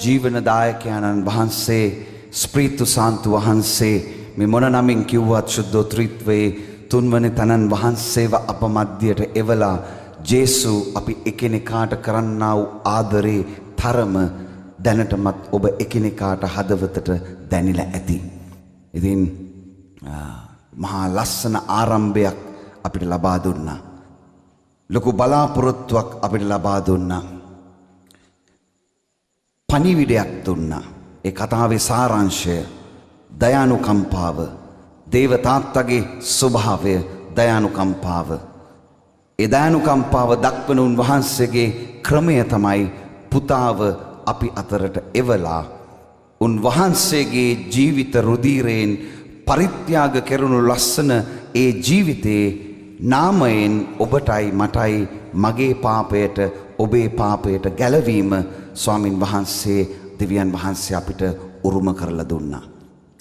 ජීවනදායකයන්න් වහන්සේ ස්ප්‍රීතු සාන්තු වහන්සේ මේ මොන නමින් කිව්වත් ශුද්ධෝත්‍රිත්වයේ තුන්වන තනන් වහන්සේව අප මධ්‍යයට එවලා ජේසු අපි එකිනෙකාට කරන්නා වූ ආදරේ තරම දැනටමත් ඔබ එකිනෙකාට හදවතට දැනිලා ඇති. ඉතින් මහා ලස්සන ආරම්භයක් අපිට ලබා දුන්නා. ලොකු බලාපොරොත්තුවක් අපිට ලබා දුන්නා. පණිවිඩයක් දුන්නා. ඒ කතාවේ සාරාංශය දයානුකම්පාව, දේව තාත්තගේ ස්වභාවය දයානුකම්පාව. ඒ දයානුකම්පාව දක්වන උන්වහන්සේගේ ක්‍රමය තමයි පුතාව අපි අතරට එවලා උන්වහන්සේගේ ජීවිත රුධිරයෙන් පරිත්‍යාග කෙරුණු ලස්සන ඒ ජීවිතේ නාමයෙන් ඔබටයි මටයි මගේ පාපයට ඔබේ පාපයට ගැලවීම ස්වාමින් වහන්සේ දෙවියන් වහන්සේ අපිට උරුම කරලා දුන්නා.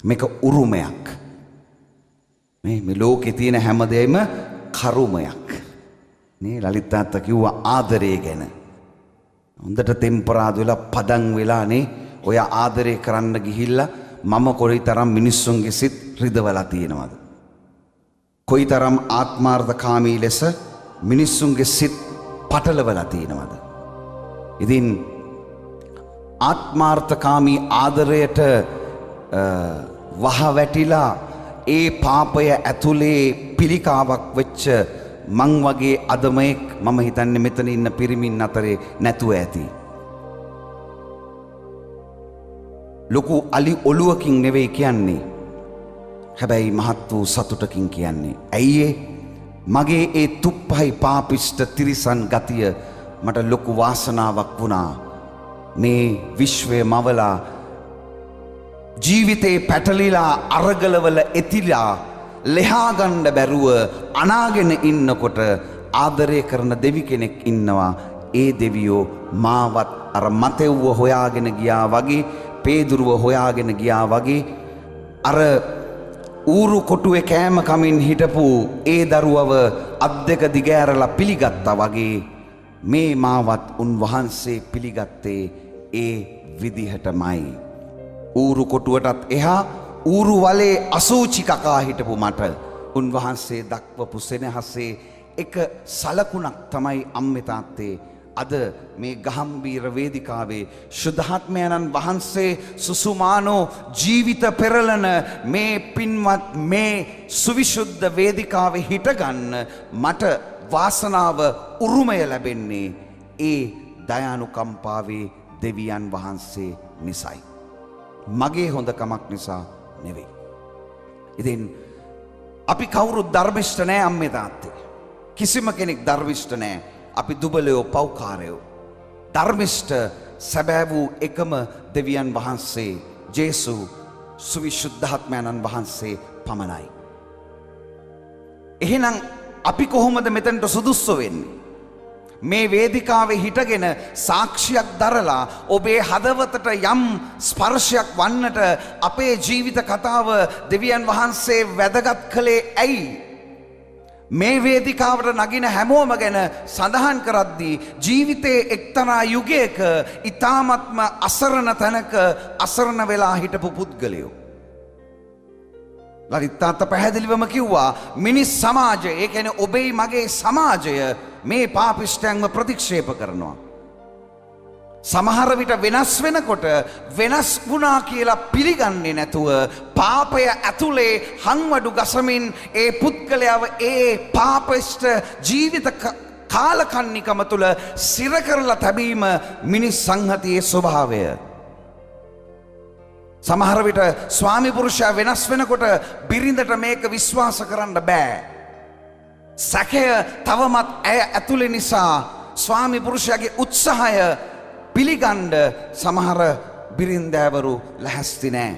මේක උරුමයක්. මේ ලෝකේ තියෙන හැමදේම කරුමයක්. නේ ලලිත් තාත්තා කිව්වා ආදරය ගැන. හොඳට ටෙම්පරාදු වෙලා පදන් වෙලා නේ ඔය ආදරය කරන්න ගිහිල්ලා මම කොයිතරම් මිනිස්සුන්ගේ සිත් රිදවලා තියෙනවද? කොයිතරම් ආත්මාර්ථකාමී ලෙස මිනිස්සුන්ගේ සිත් පටලවලා තියෙනවද? ඉතින් ආත්මාර්ථකාමී ආදරයට වහ වැටිලා ඒ පාපය ඇතුලේ පිළිකාවක් වෙච්ච මං වගේ අදමයෙක් මම හිතන්නේ මෙතන ඉන්න පිරිමින් අතරේ නැතුව ඇති. ලොකු අලි ඔළුවකින් නෙවෙයි කියන්නේ. හැබැයි මහත් වූ සතුටකින් කියන්නේ. ඇයි මගේ ඒ තුප්පහයි පාපිෂ්ඨ තිරිසන් ගතිය මට ලොකු වාසනාවක් වුණා. මේ විශ්වය මවලා ජීවිතේ පැටලිලා අරගලවල එතිලා ලෙහාගන්න බැරුව අනාගෙන ඉන්නකොට ආදරය කරන දෙවි කෙනෙක් ඉන්නවා. ඒ දෙවියෝ මාවත් අර මතෙව්ව හොයාගෙන ගියා වගේ, පේදුරුව හොයාගෙන ගියා වගේ, අර ඌරු කොටුවේ කෑම කමින් හිටපු ඒ දරුවව අත් දෙක දිගෑරලා පිළිගත්තා වගේ මේ මාවත් උන්වහන්සේ පිළිගත්තේ ඒ විදිහටමයි. ඌරු කොටුවටත් එහා ඌරු වලේ අසූචි කකා හිටපු මට උන්වහන්සේ දක්වපු සෙනෙහසේ එක සලකුණක් තමයි අම්මේ තාත්තේ අද මේ ගහම්බීර වේදිකාවේ ශුද්ධාත්මයන්න් වහන්සේ සුසුමානෝ ජීවිත පෙරලන මේ පින්වත් මේ සුවිශුද්ධ වේදිකාවේ හිටගන්න මට වාසනාව උරුමය ලැබෙන්නේ ඒ දයානුකම්පාවේ දෙවියන් වහන්සේ නිසයි. මගේ හොඳකමක් නිසා නෙවෙයි. ඉතින් අපි කවුරුත් ධර්මිෂ්ඨ නෑ අම්මේ තාත්තේ. කිසිම කෙනෙක් ධර්මිෂ්ඨ නෑ. අපි දුබලයෝ පෞකාරයෝ. ධර්මිෂ්ඨ සැබෑ වූ එකම දෙවියන් වහන්සේ ජේසු සුවිශුද්ධාත්මයන්න් වහන්සේ පමණයි. එහෙනම් අපි කොහොමද මෙතනට සුදුස්සු වෙන්නේ? මේ වේදිකාවේ හිටගෙන සාක්ෂියක් දරලා ඔබේ හදවතට යම් ස්පර්ශයක් වන්නට අපේ ජීවිත කතාව දෙවියන් වහන්සේ වැදගත් කළේ ඇයි? මේ වේදිකාවට නගින හැමෝම ගැන සඳහන් කරද්දී ජීවිතයේ එක්තරා යුගයක ඊ타ත්ම අසරණ තැනක අසරණ වෙලා හිටපු පුද්ගලයෝ. ලලිත් තාත්තා පැහැදිලිවම කිව්වා මිනිස් සමාජය, ඒ කියන්නේ ඔබේ මගේ සමාජය මේ පාපිෂ්ඨයන්ව ප්‍රතික්ෂේප කරනවා. සමහර විට වෙනස් වෙනකොට වෙනස් වුණා කියලා පිළිගන්නේ නැතුව පාපය ඇතුලේ හංවඩු ගසමින් ඒ පුද්ගලයාව ඒ පාපිෂ්ඨ ජීවිත කාලකන්නිකම තුල සිර කරලා තැබීම මිනිස් සංහතියේ ස්වභාවය. සමහර විට ස්වාමි පුරුෂයා වෙනස් වෙනකොට බිරිඳට මේක විශ්වාස කරන්න බෑ. සැකය තවමත් ඇය ඇතුලේ නිසා ස්වාමි පුරුෂයාගේ උත්සාහය පිළිගන්න සමහර බිරින්දෑවරු ලැහැස්ති නෑ.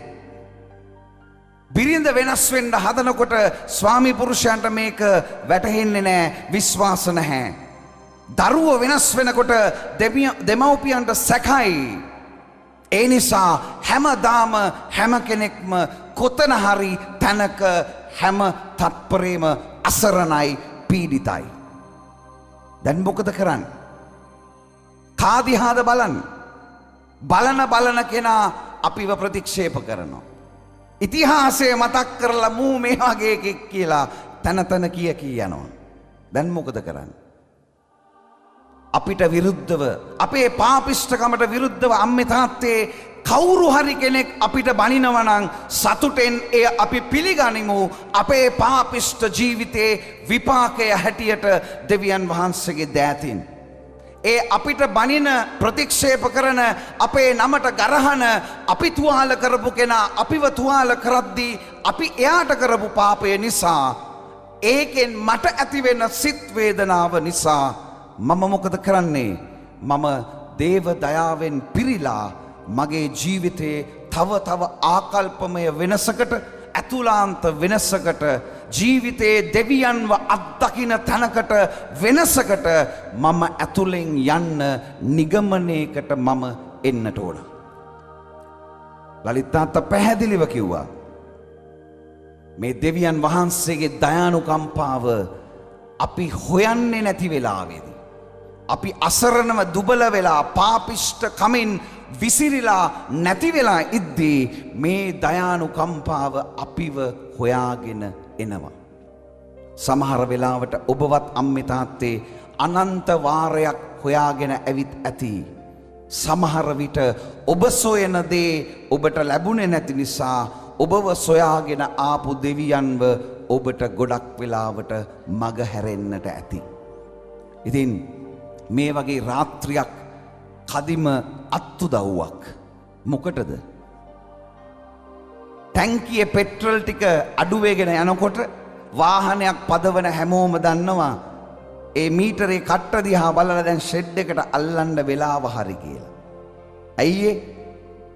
බිරිඳ වෙනස් වෙන්න හදනකොට ස්වාමි පුරුෂයන්ට මේක වැටහෙන්නේ නෑ, විශ්වාස නැහැ. දරුවෝ වෙනස් වෙනකොට දෙමව්පියන්ට සැකයි. ඒ නිසා හැමදාම හැම කෙනෙක්ම කොතන හරි තැනක හැම තත්පරේම අසරණයි, පීඩිතයි. දැන් මොකද කරන්නේ? කාදිහාද බලන්න. බලන කෙනා අපිව ප්‍රතික්ෂේප කරනවා. ඉතිහාසය මතක් කරලා මූ මේ වගේ එකෙක් කියලා තන කී යනවා. දැන් මොකද කරන්නේ? අපිට විරුද්ධව අපේ පාපිෂ්ඨකමට විරුද්ධව අම්මේ තාත්තේ කවුරු හරි කෙනෙක් අපිට බනිනවා නම් සතුටෙන් එය අපි පිළිගනිමු. අපේ පාපිෂ්ඨ ජීවිතේ විපාකය හැටියට දෙවියන් වහන්සේගේ දෑතින් ඒ අපිට බනින ප්‍රතික්ෂේප කරන අපේ නමට ගරහන අපි තුවාල කරපු කෙනා අපිව තුවාල කරද්දී අපි එයාට කරපු පාපය නිසා ඒකෙන් මට ඇතිවෙන සිත් වේදනාව නිසා මම මොකද කරන්නේ? මම දේව දයාවෙන් පිරීලා මගේ ජීවිතේ තව ආකල්පමය වෙනසකට ඇතුළාන්ත වෙනසකට ජීවිතයේ දෙවියන්ව අත්දකින තැනකට වෙනසකට මම ඇතුළෙන් යන්න නිගමනයකට මම එන්නට ඕන. ලලිත් තාත්තා පැහැදිලිව කිව්වා මේ දෙවියන් වහන්සේගේ දයානුකම්පාව අපි හොයන්නේ නැති වෙලාවේදී අපි අසරණව දුබල වෙලා පාපිෂ්ඨ කමින් විසිරිලා නැති වෙලා ඉද්දී මේ දයානුකම්පාව අපිව හොයාගෙන එනවා. සමහර වෙලාවට ඔබවත් අම්මේ තාත්තේ අනන්ත වාරයක් හොයාගෙන ඇවිත් ඇති. සමහර විට ඔබ සොයන දේ ඔබට ලැබුණේ නැති නිසා ඔබව සොයාගෙන ආපු දෙවියන්ව ඔබට ගොඩක් වෙලාවට මග හැරෙන්නට ඇති. ඉතින් මේ වගේ රාත්‍රියක් කදිම අත්තුදව්වක් මොකටද? ටැංකියේ පෙට්‍රල් ටික අඩුවේගෙන යනකොට වාහනයක් පදවන හැමෝම දන්නවා ඒ මීටරේ කට්ට දිහා බලලා දැන් ෂෙඩ් එකට අල්ලන්න වෙලාව හරි කියලා. ඇයි ඒ?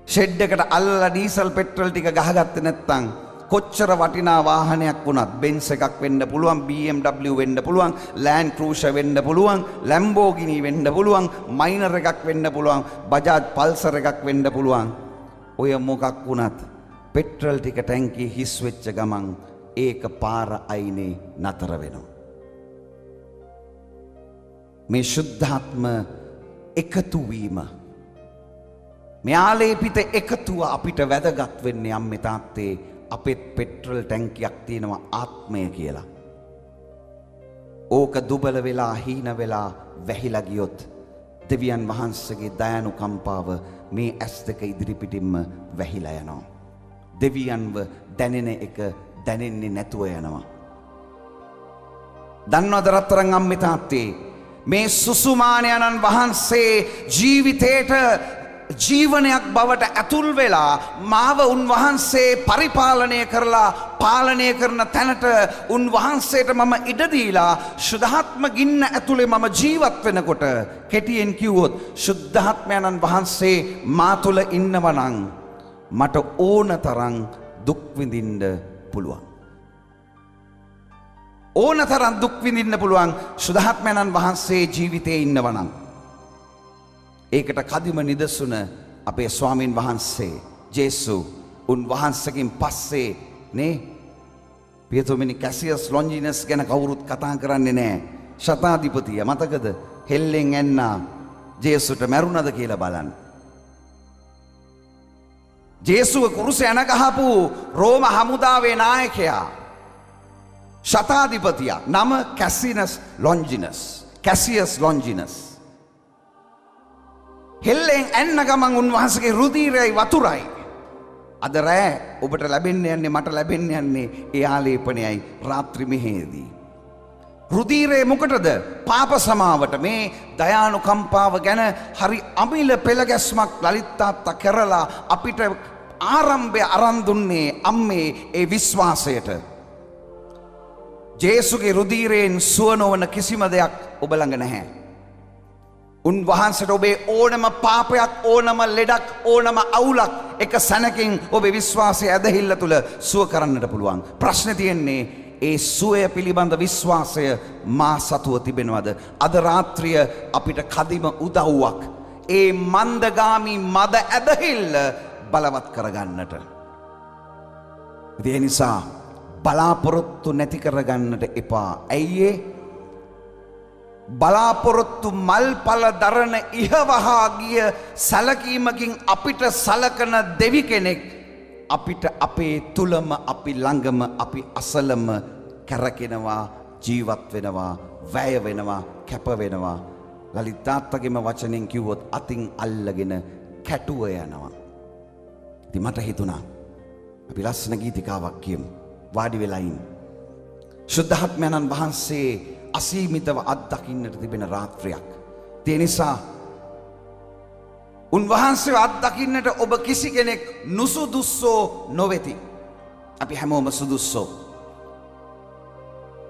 ෂෙඩ් එකට අල්ලලා ඩීසල් පෙට්‍රල් ටික ගහගත්තේ නැත්නම් කොච්චර වටිනා වාහනයක් වුණත් බෙන්ස් එකක් වෙන්න පුළුවන්, BMW වෙන්න පුළුවන්, ලෑන්ඩ් ක්‍රූසර් වෙන්න පුළුවන්, ලැම්බෝගිනි වෙන්න පුළුවන්, මයිනර් එකක් වෙන්න පුළුවන්, බජාජ් පල්සර් එකක් වෙන්න පුළුවන්. ඔය මොකක් වුණත් පෙට්‍රල් ටික ටැංකිය හිස් වෙච්ච ගමන් ඒක පාර අයිනේ නතර වෙනවා. මේ ශුද්ධාත්ම එකතු වීම මේ ආලේපිත එකතුව අපිට වැදගත් වෙන්නේ අම්මේ තාත්තේ අපෙත් පෙට්‍රල් ටැංකියක් තියෙනවා ආත්මය කියලා. ඕක දුබල වෙලා හීන වෙලා වැහිලා ගියොත් දෙවියන් වහන්සේගේ දයානුකම්පාව මේ ඇස් දෙක ඉදිරිපිටින්ම වැහිලා යනවා. දෙවියන්ව දැනෙන එක දැනෙන්නේ නැතුව යනවා. දන්නවද රත්තරන් අම්මේ තාත්තේ මේ සුසුමානයන්න් වහන්සේ ජීවිතේට ජීවනයක් බවට ඇතුල් වෙලා මාව උන්වහන්සේ පරිපාලනය කරලා පාලනය කරන තැනට උන්වහන්සේට මම ඉඩ දීලා ශුද්ධාත්ම ගින්න ඇතුලේ මම ජීවත් වෙනකොට කෙටියෙන් කිව්වොත් ශුද්ධාත්මයන්න් වහන්සේ මා තුළ ඉන්නවා නම් මට ඕන තරම් දුක් විඳින්න පුළුවන්. ඕන තරම් දුක් විඳින්න පුළුවන් ශුද්ධාත්මයන්න් වහන්සේ ජීවිතේ ඉන්නවා නම්. ඒකට කදිම නිදසුන අපේ ස්වාමීන් වහන්සේ ජේසු උන්වහන්සේකින් පස්සේ නේ පියතුමිනි කැසියස් ලොන්ජිනස් ගැන කවුරුත් කතා කරන්නේ නැහැ. ශතාධිපතිය මතකද? හෙල්ලෙන් ඇන්නා ජේසුට මැරුණද කියලා බලන්න. ජේසුව කුරුස යන ගහපු රෝම හමුදාවේ නායකයා ශතාධිපතියා නම කැසියස් ලොන්ජිනස්. හෙල්ලෙන් ඇන්න ගමන් උන්වහන්සේගේ රුධිරයයි වතුරයි අද රෑ ඔබට ලැබෙන්න යන්නේ මට ලැබෙන්න යන්නේ ඒ ආලේපනයයි රාත්‍රි මෙහෙයේදී. රුධිරේ මොකටද? පාප සමාවට. මේ දයානුකම්පාව ගැන හරි අමිල පෙළගැස්මක් ලලිත් තාත්තා කරලා අපිට ආරම්භය අරන් දුන්නේ අම්මේ ඒ විශ්වාසයට. ජේසුගේ රුධිරයෙන් සුව නොවන කිසිම දෙයක් ඔබ ළඟ නැහැ. උන්වහන්සේට ඔබේ ඕනම පාපයක් ඕනම ලෙඩක් ඕනම අවුලක් එක සැනකින් ඔබේ විශ්වාසය ඇදහිල්ල තුල සුව කරන්නට පුළුවන්. ප්‍රශ්නේ තියෙන්නේ ඒ සුවය පිළිබඳ විශ්වාසය මා සතුව තිබෙනවද? අද රාත්‍රිය අපිට කදිම උදව්වක් ඒ මන්දගාමි මද ඇදහිල්ල බලවත් කරගන්නට. ඒ නිසා බලාපොරොත්තු නැති කරගන්නට එපා. ඇයි බලාපොරොත්තු මල්පල දරන ඉහවහා ගිය සැලකීමකින් අපිට සලකන දෙවි කෙනෙක් අපිට අපේ තුලම අපි ළඟම අපි අසලම කැරකෙනවා ජීවත් වෙනවා වැය වෙනවා කැප වෙනවා ලලිත් තාත්තගේම වචනෙන් කිව්වොත් අතින් අල්ලගෙන කැටුව යනවා. ඉතින් මට හිතුණා අපි ලස්සන ගීතිකාවක් කියමු. වාඩි වෙලා ඉන්න. ශුද්ධාත්මයන්න් වහන්සේ අසීමිතව අත්දකින්නට තිබෙන රාත්‍රියක්. ඒ නිසා උන්වහන්සේ අත්දකින්නට ඔබ කිසි කෙනෙක් නුසුදුස්සෝ නොවෙති. අපි හැමෝම සුදුස්සෝ.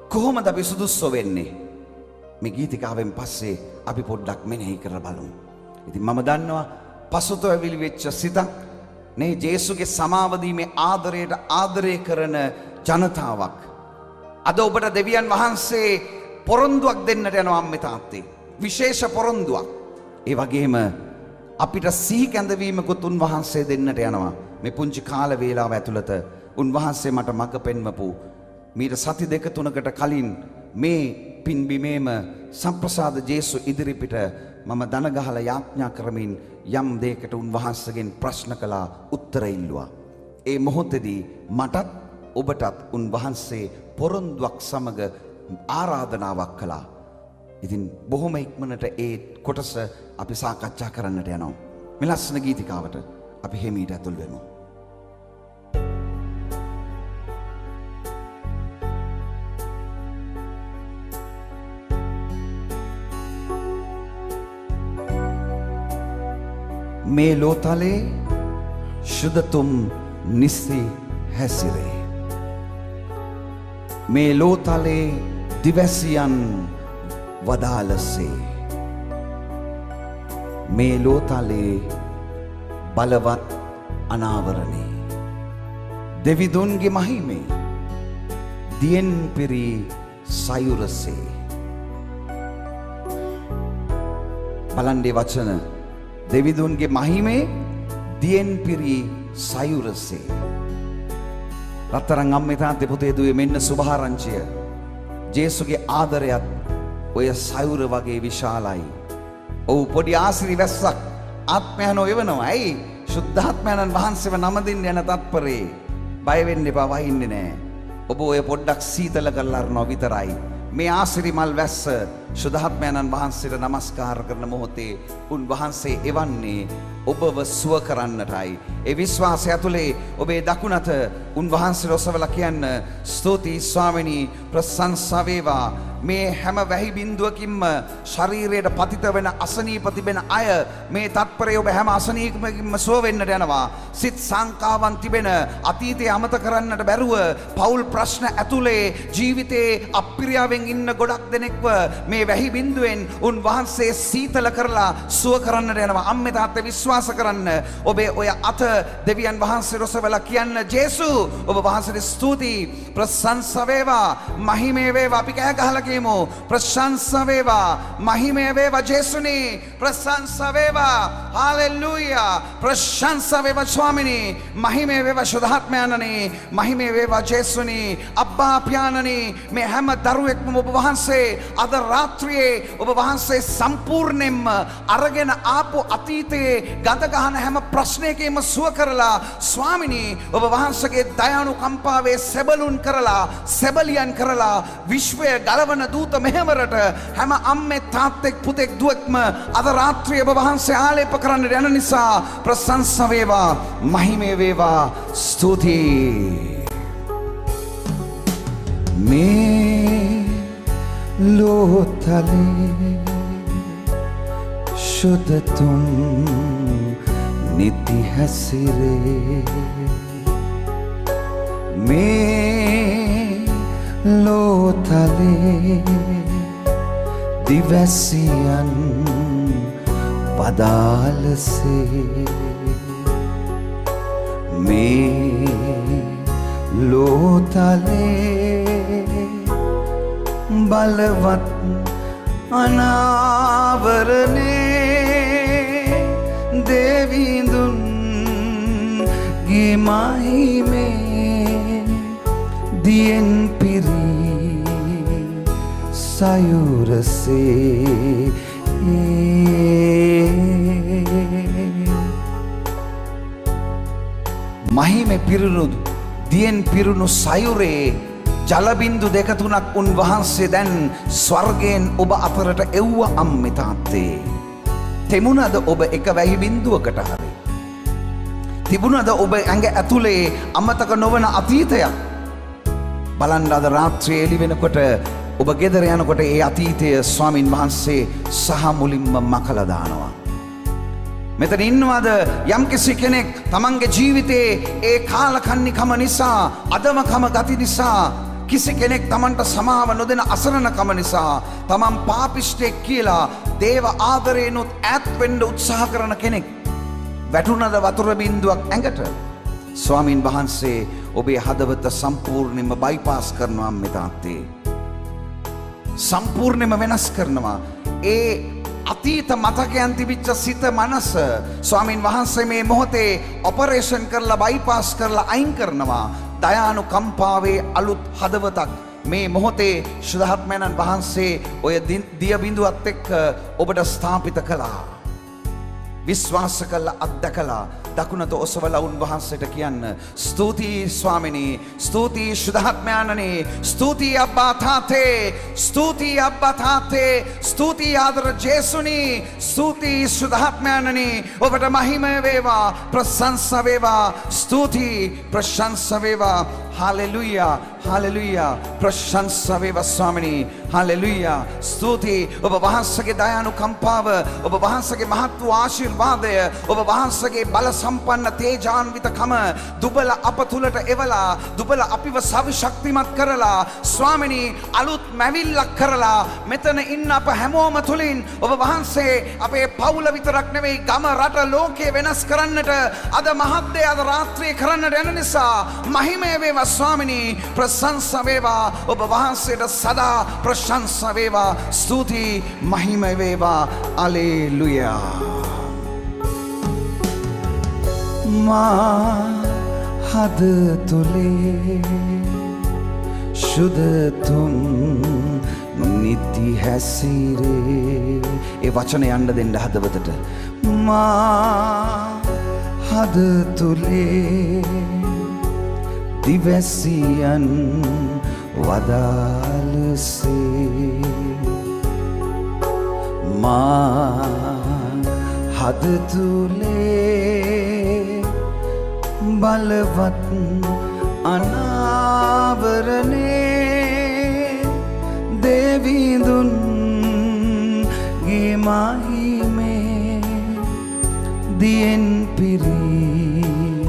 කොහොමද අපි සුදුස්සෝ වෙන්නේ? මේ ගීතිකාවෙන් පස්සේ අපි පොඩ්ඩක් මෙනෙහි කරලා බලමු. ඉතින් මම දන්නවා පසුතැවිලි වෙච්ච සිතක් නේ ජේසුගේ සමාව දීමේ ආදරයට ආදරය කරන ජනතාවක්. අද ඔබට දෙවියන් වහන්සේ පොරොන්දුවක් දෙන්නට යනවා අම්මේ තාත්තේ. විශේෂ පොරොන්දුවක්. ඒ වගේම අපිට සිහි කැඳවීමකුත් උන්වහන්සේ දෙන්නට යනවා. මේ පුංචි කාල වේලාව ඇතුළත උන්වහන්සේ මට මඟ පෙන්වපු මීට සති දෙක තුනකට කලින් මේ පින්බිමේම සම්ප්‍රසාද ජේසු ඉදිරිපිට මම දන ගහලා යාඥා කරමින් යම් දෙයකට උන්වහන්සේගෙන් ප්‍රශ්න කළා උත්තර ඉල්ලුවා. ඒ මොහොතේදී මටත් ඔබටත් උන්වහන්සේ පොරොන්දුවක් සමග ආරාධනාවක් කළා. ඉතින් බොහොම ඉක්මනට ඒ කොටස අපි සාකච්ඡා කරන්නට යනවා. මේ ලස්සන ගීතිකාවට අපි හිමීට ඇතුල් වෙමු. මේ ලෝතලේ ශුද්ධතුම් නිස්සි හැසිරේ. මේ ලෝතලේ දිවැසියන් වදාළසේ. මේ ලෝතලේ බලවත් අනාවරණේ. දෙවිදුන්ගේ මහිමේ දියෙන් පිරි සයුරසේ. බලන්ඩේ වචන දෙවිදුන්ගේ මහිමේ දියෙන් පිරි සයුරසේ. රත්තරන් අම්මේ තාත්තේ පුතේ දුවේ මෙන්න සුභාරංචිය. ජේසුගේ ආදරයත් ඔය සයුර වගේ විශාලයි. ඔව් පොඩි ආසිරි වැස්සක් ආත්මයන්ව එවනවා. ඇයි? ශුද්ධාත්මයන්න් වහන්සේව නම දෙන්න යන තත්පරේ. බය වෙන්න එපා වහින්නේ නැහැ. ඔබ ඔය පොඩ්ඩක් සීතල කරලා අරනවා විතරයි. මේ ආසිරි මල් වැස්ස ශුද්ධාත්මයන්න් වහන්සේට නමස්කාර කරන මොහොතේ උන්වහන්සේ එවන්නේ ඔබව සුව කරන්නටයි. ඒ විශ්වාසය ඇතුලේ ඔබේ දකුණත උන්වහන්සේ ඔසවලා කියන්න ස්තුතියි ස්වාමිනී ප්‍රශංසා වේවා. මේ හැම වැහි බිඳුවකින්ම ශරීරයට පතිත වෙන අසනීප තිබෙන අය මේ තත්පරේ ඔබ හැම අසනීපකින්ම සුව වෙන්නට යනවා. සිත් සංකාවන් තිබෙන අතීතයේ අමතක කරන්නට බැරුව පෞල් ප්‍රශ්න ඇතුලේ ජීවිතේ අප්‍රියාවෙන් ඉන්න ගොඩක් දෙනෙක්ව මේ වැහි බිඳුවෙන් උන්වහන්සේ සීතල කරලා සුව කරන්නට යනවා. අම්මේ තාත්තේ විශ්වාස කරන්න. ඔබේ ඔය අත දෙවියන් වහන්සේ රොසවලා කියන්න ජේසු ඔබ වහන්සේට ස්තුතියි ප්‍රශංසා වේවා මහිමේ වේවා. අපි කෑ ගහලා කියමු ප්‍රශංසා වේවා මහිමේ වේවා ජේසුනි ප්‍රශංසා වේවා හාලෙලූයා ප්‍රශංසා වේවා ස්වාමිනී මහිමේ වේවා ශුද්ධාත්මයන්නි මහිමේ වේවා ජේසුනි අබ්බා පියාණනි මේ හැම දරුවෙක්ම ඔබ වහන්සේ අද රාත්‍රියේ ඔබ වහන්සේ සම්පූර්ණයෙන්ම අරගෙන ආපු අතීතයේ ගඳ ගහන හැම ප්‍රශ්නයකින්ම සුව කරලා ස්වාමිනී ඔබ වහන්සේගේ දයානුකම්පාවේ සෙබළුන් කරලා සෙබලියන් කරලා විශ්වය ගලවන දූත මෙහෙවරට හැම අම්මේ තාත්තෙක් පුතෙක් දුවෙක්ම අද රාත්‍රියේ ඔබ වහන්සේ ආලේප කරන්න යන නිසා ප්‍රශංසා වේවා මහිමේ වේවා ස්තුතියි. මේ ලෝතලේ ශුද්ධතුම් නිති හැසිරේ. මේ ලෝතලේ දිවැසියන් වදාළසේ. මේ ලෝතලේ බලවත් අනාවරණේ දෙවිඳුන්ගේ මහිමේ දියෙන් පිරි සයුරසේ මහිමෙ පිරුණු දියෙන් පිරුණු සයුරේ ජලබින්දු දෙක තුනක් උන්වහන්සේ දැන් ස්වර්ගයෙන් ඔබ අතරට එව්ව අම්මේ තාත්තේ. තෙමුණද ඔබ එක වැහි බින්දුවකට හරි? තිබුණද ඔබ ඇඟ ඇතුලේ අමතක නොවන අතීතයක්? බලන්න අද රාත්‍රියේ එළි වෙනකොට ඔබ ගෙදර යනකොට ඒ අතීතය ස්වාමින් වහන්සේ සහ මුලින්ම මකලා දානවා. මෙතන ඉන්නවද යම්කිසි කෙනෙක් තමන්ගේ ජීවිතේ ඒ කාලකන්නිකම නිසා, අදමකම ගති නිසා, කිසි කෙනෙක් තමන්ට සමාව නොදෙන අසරණකම නිසා, තමන් පාපිෂ්ඨයෙක් කියලා දේව ආදරේනොත් ඈත් වෙන්න උත්සාහ කරන කෙනෙක් වැටුණද වතුර බින්දුවක් ඇඟට? ස්වාමින් වහන්සේ ඔබේ හදවත සම්පූර්ණයෙන්ම බයිපාස් කරනවා මේ තාත්තේ. සම්පූර්ණයෙන්ම වෙනස් කරනවා. ඒ අතීත මතකයන් තිබිච්ච සිත මනස ස්වාමින් වහන්සේ මේ මොහොතේ ඔපරේෂන් කරලා බයිපාස් කරලා අයින් කරනවා. දයානුකම්පාවේ අලුත් හදවතක් මේ මොහොතේ ශුද්ධාත්මයන්න් වහන්සේ ඔය දිය බිඳුවත් එක්ක ඔබට ස්ථාපිත කළා. විශ්වාස කළා, අත්දකලා දකුණත ඔසවලා උන්වහන්සේට කියන්න, ස්තුතියි ස්වාමිනී, ස්තුතියි ශුද්ධාත්මයන්නි, ස්තුතියි අබ්බා තාත්තේ, ස්තුතියි අබ්බා තාත්තේ, ස්තුතියි ආදර ජේසුනි, ස්තුතියි ශුද්ධාත්මයන්නි. ඔබට මහිමය වේවා, ප්‍රශංසා වේවා, ස්තුතියි ප්‍රශංසා වේවා. හාලෙලුයා, හාලෙලුයා, ප්‍රශංසා වේවා ස්වාමිනී, හාලෙලුයා. ස්තුතියි ඔබ වහන්සේගේ දයානුකම්පාව, ඔබ වහන්සේගේ මහත් වූ ආශිර්වාදය, ඔබ වහන්සේගේ බල සම්පන්න තේජාන්විතකම දුබල අප තුලට එවලා, දුබල අපිව සවිශක්තිමත් කරලා, ස්වාමිනී අලුත් මැවිල්ලක් කරලා මෙතන ඉන්න අප හැමෝම තුලින් ඔබ වහන්සේ අපේ පවුල විතරක් නෙවෙයි, ගම, රට, ලෝකේ වෙනස් කරන්නට අද මහත් දේ අද රාත්‍රියේ කරන්නට යන නිසා මහිමය වේවා ස්වාමිනී, ප්‍රශංසා වේවා. ඔබ වහන්සේට සදා ප්‍රශංසා වේවා, ස්තුතියි, මහිමය වේවා. හලෙලුයා. මා හද තුලේ සුදතුම් නිති හැසිරේ. ඒ වචන යන්න දෙන්න හදවතට. මා හද තුලේ දිවැසියන් වදාළසේ, මා හද තුලේ බලවත් අනාවරණේ දෙවිඳුන්ගේ මහිමේ දියෙන් පිරී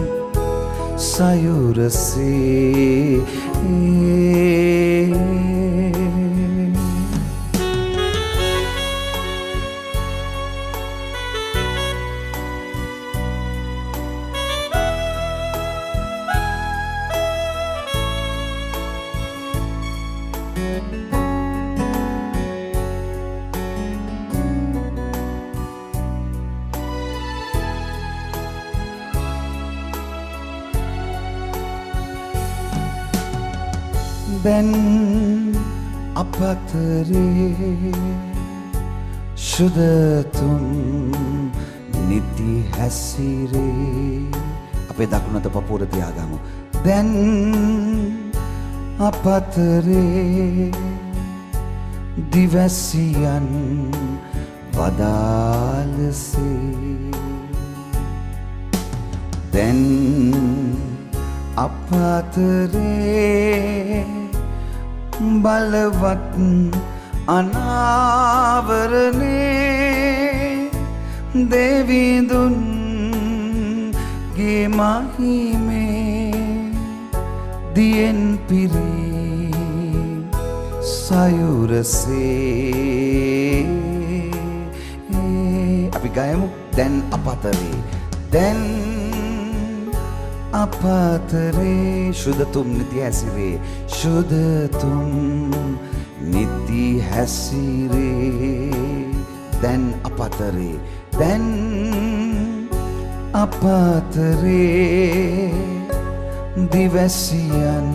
සයුරසේ. දැන් අප අතරේ සුදතුම් නිති හැසිරේ. අපේ දකුණත පපුර තියාගමු. දැන් අප අතරේ දිවැසියන් වදාළසේ, දැන් අප අතරේ බලවත් අනාවරණේ දෙවිඳුන්ගේ මහිමේ දියෙන් පිරී සයුරසේ. අපි ගයමු. දැන් අප අතරේ, දැන් අප අතරේ සුදතුම් නිති හැසිරේ, සුදතුම් නිති හැසිරේ. දැන් අප අතරේ, දැන් අප අතරේ දිවැසියන්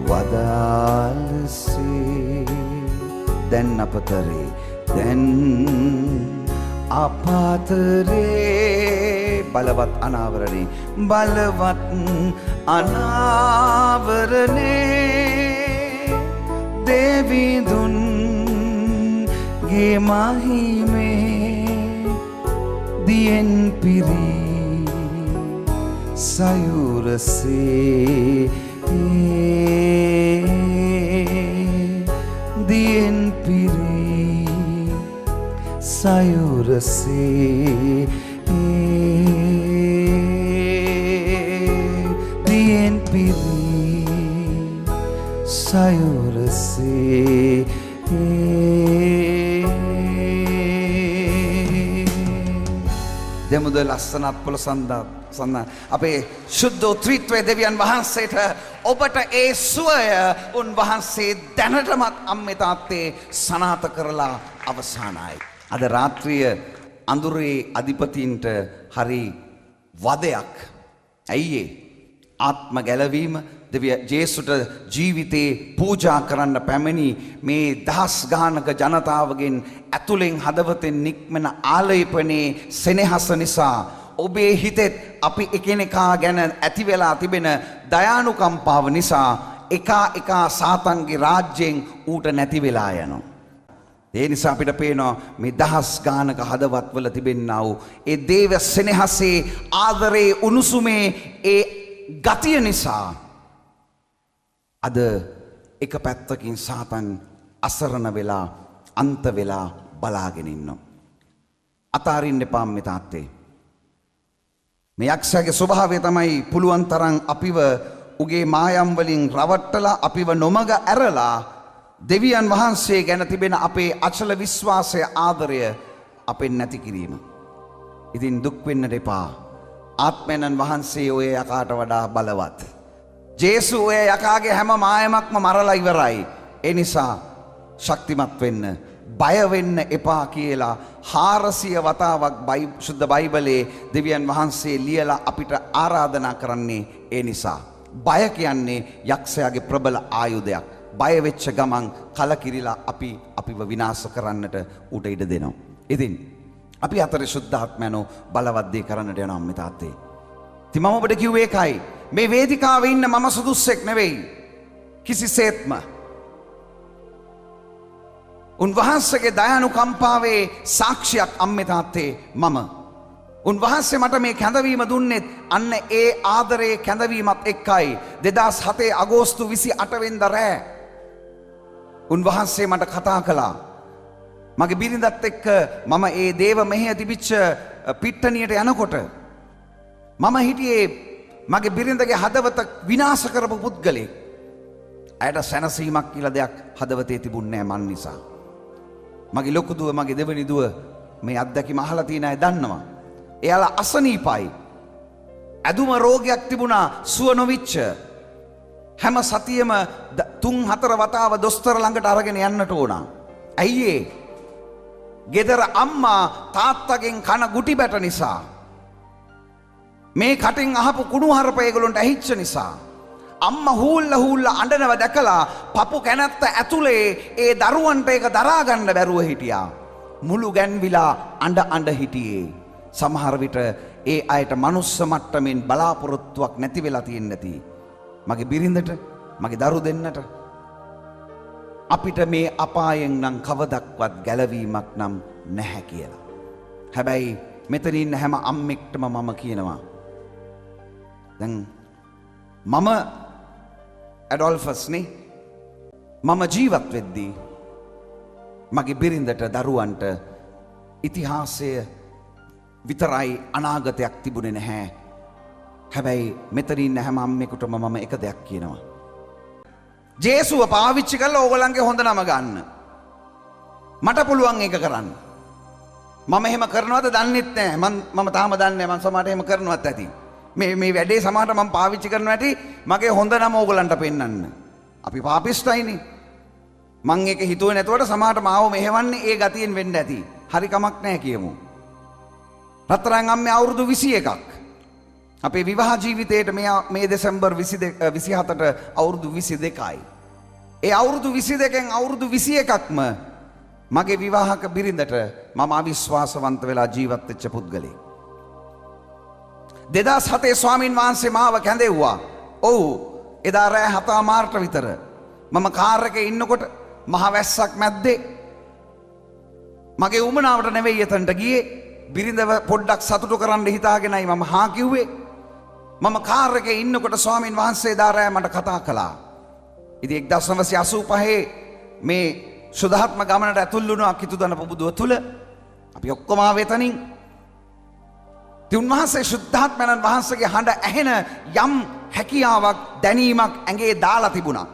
වදාළසේ, දැන් අපතරේ දැන් අපාතරේ බලවත් අනාවරණේ බලවත් අනාවරණේ දෙවිඳුන්ගේ මහිමේ දියෙන් පිරි සයුරසේ දියෙන් පිරි සයුරසේ දියෙන් පිරි සයුරසේ දෙමුද ලස්සනත් පොළ සඳ අපේ ශුද්ධ ත්‍රිත්වය දෙවියන් වහන්සේට ඔබට ඒ සුවය උන්වහන්සේ දැනටමත් අම්මේ තාත්තේ සනාත කරලා අවසానයි. අද රාත්‍රිය අඳුරේ අධිපතින්ට හරි වදයක්. ඇයි ඒ? ආත්ම ගැලවීම දෙවිය ජේසුට ජීවිතේ පූජා කරන්න පැමිණි මේ දහස් ගානක ජනතාවගෙන් ඇතුලෙන් හදවතෙන් නික්මන ආලේපනේ සෙනෙහස නිසා ඔබේ හිතෙත් අපි එකිනෙකා ගැන ඇති වෙලා තිබෙන දයානුකම්පාව නිසා එක සාතන්ගේ රාජ්‍යයෙන් ඌට නැති වෙලා යනවා. ඒ නිසා අපිට පේනවා මේ දහස් ගානක හදවත්වල තිබෙනා වූ ඒ දේව සෙනෙහසේ ආදරේ උණුසුමේ ඒ ගතිය නිසා අද එක පැත්තකින් සාතන් අසරණ වෙලා අන්ත වෙලා බලාගෙන ඉන්නවා. අතාරින්න එපා මේ තාත්තේ. මේ යක්ෂයාගේ ස්වභාවය තමයි පුළුවන් තරම් අපිව උගේ මායම් වලින් රවට්ටලා අපිව නොමග ඇරලා දෙවියන් වහන්සේ ගැන තිබෙන අපේ අචල විශ්වාසය ආදරය අපෙන් නැති කිරීම. ඉතින් දුක් වෙන්නට එපා. ආත්මයන්න් වහන්සේ ඔය යකාට වඩා බලවත්. ජේසු ඔය යකාගේ හැම මායමක්ම මරලා ඉවරයි. ඒ නිසා ශක්තිමත් වෙන්න, බය වෙන්න එපා කියලා 400 වතාවක් ශුද්ධ බයිබලයේ දෙවියන් වහන්සේ ලියලා අපිට ආරාධනා කරන්නේ ඒ නිසා. බය කියන්නේ යක්ෂයාගේ ප්‍රබල ආයුධයක්. බය වෙච්ච ගමන් කලකිරිලා අපිව විනාශ කරන්නට ඌට ඉඩ දෙනවා. ඉතින් අපි අතරේ ශුද්ධාත්මයන්ෝ බලවත් දේ කරන්නට යනවා අම්මේ තාත්තේ. ඉතින් මම ඔබට කිව්වේ ඒකයි. මේ වේදිකාවේ ඉන්න මම සුදුස්සෙක් නෙවෙයි. කිසිසේත්ම. උන්වහන්සේගේ දයානුකම්පාවේ සාක්ෂියක් අම්මේ තාත්තේ මම. උන්වහන්සේ මට මේ කැඳවීම දුන්නෙත් අන්න ඒ ආදරයේ කැඳවීමත් එක්කයි. 2007 අගෝස්තු 28 වෙනිදා රෑ උන්වහන්සේ මට කතා කළා. මගේ බිරිඳත් එක්ක මම ඒ දේව මෙහෙය තිබිච්ච පිට්ටනියට යනකොට මම හිටියේ මගේ බිරිඳගේ හදවත විනාශ කරපු පුද්ගලෙක්. ඇයට සැනසීමක් කියලා දෙයක් හදවතේ තිබුණේ නැහැ මන් නිසා. මගේ ලොකු දුව මගේ දෙවෙනි දුව මේ අත්දැකීම අහලා තියෙන අය දන්නවා. එයාලා අසනීපයි. ඇදුම රෝගයක් තිබුණා සුව නොවිච්ච. හැම සතියෙම 3-4 වතාව දොස්තර ළඟට අරගෙන යන්නට ඕන. ඇයි ඒ? ගෙදර අම්මා තාත්තගෙන් කන ගුටි බැට නිසා. මේ කටින් අහපු කුණු හරප ඒගොල්ලන්ට ඇහිච්ච නිසා. අම්මා හූල්ල අඬනව දැකලා පපු කැනත්ත ඇතුලේ ඒ දරුවන්ට ඒක දරා ගන්න බැරුව හිටියා. මුළු ගැන්විලා අඬ හිටියේ. සමහර විට ඒ අයට මනුස්ස මට්ටමින් බලාපොරොත්තුවක් නැති වෙලා තියෙන්නේ නැති. මගේ බිරිඳට, මගේ දරු දෙන්නට අපිට මේ අපායෙන් නම් කවදක්වත් ගැලවීමක් නම් නැහැ කියලා. හැබැයි මෙතන ඉන්න හැම අම්මෙක්ටම මම කියනවා. දැන් මම ඇඩොල්ෆස්නේ මම ජීවත් වෙද්දී මගේ බිරිඳට දරුවන්ට ඉතිහාසය විතරයි අනාගතයක් තිබුණේ නැහැ. හැබැයි මෙතන ඉන්න හැම අම්මෙකුටම මම එක දෙයක් කියනවා. ජේසුව පාවිච්චි කරලා ඕගොල්ලන්ගේ හොඳ නම ගන්න. මට පුළුවන් ඒක කරන්න. මම එහෙම කරනවද දන්නෙත් නැහැ. මම තාම දන්නේ නැහැ. මම සමහරට එහෙම කරනවත් ඇති. මේ වැඩේ සමහරට මම පාවිච්චි කරනවා ඇති මගේ හොඳ නම ඕගොල්ලන්ට පෙන්වන්න. අපි පාපිස්ටයිනේ. මං ඒක හිතුවේ නැතුවට සමහරට මාව මෙහෙවන්නේ ඒ ගතියෙන් වෙන්න ඇති. හරි කමක් නැහැ කියමු. රත්තරන් අම්මේ අවුරුදු 21ක්. අපේ විවාහ ජීවිතයට මේ දෙසැම්බර් 27ට අවුරුදු 22යි. ඒ අවුරුදු 22න් අවුරුදු 21ක්ම මගේ විවාහක බිරිඳට මම අවිශ්වාසවන්ත වෙලා ජීවත් වෙච්ච පුද්ගලෙක්. 2007 ස්වාමින් වහන්සේ මාව කැඳෙව්වා. ඔව් එදා රෑ 7:00 විතර මම කාර් එකේ ඉන්නකොට මහ වැස්සක් මැද්දේ මගේ උමනාවට නෙවෙයි එතනට ගියේ. බිරිඳව පොඩ්ඩක් සතුටු කරන්න හිතාගෙනයි මම හා කිව්වේ. මම කාර් එකේ ඉන්නකොට ස්වාමින් වහන්සේ එදා රෑ මට කතා කළා. ඉතින් 1985 මේ සුද්ධාත්ම ගමනට ඇතුල් වුණා කිතුදන පුබුදුව තුල. අපි ඔක්කොම ආවේ එතනින්. උන්වහන්සේ සුද්ධාත්මයන් වහන්සේගේ හඬ ඇහෙන යම් හැකියාවක් දැනීමක් ඇඟේ දාලා තිබුණා.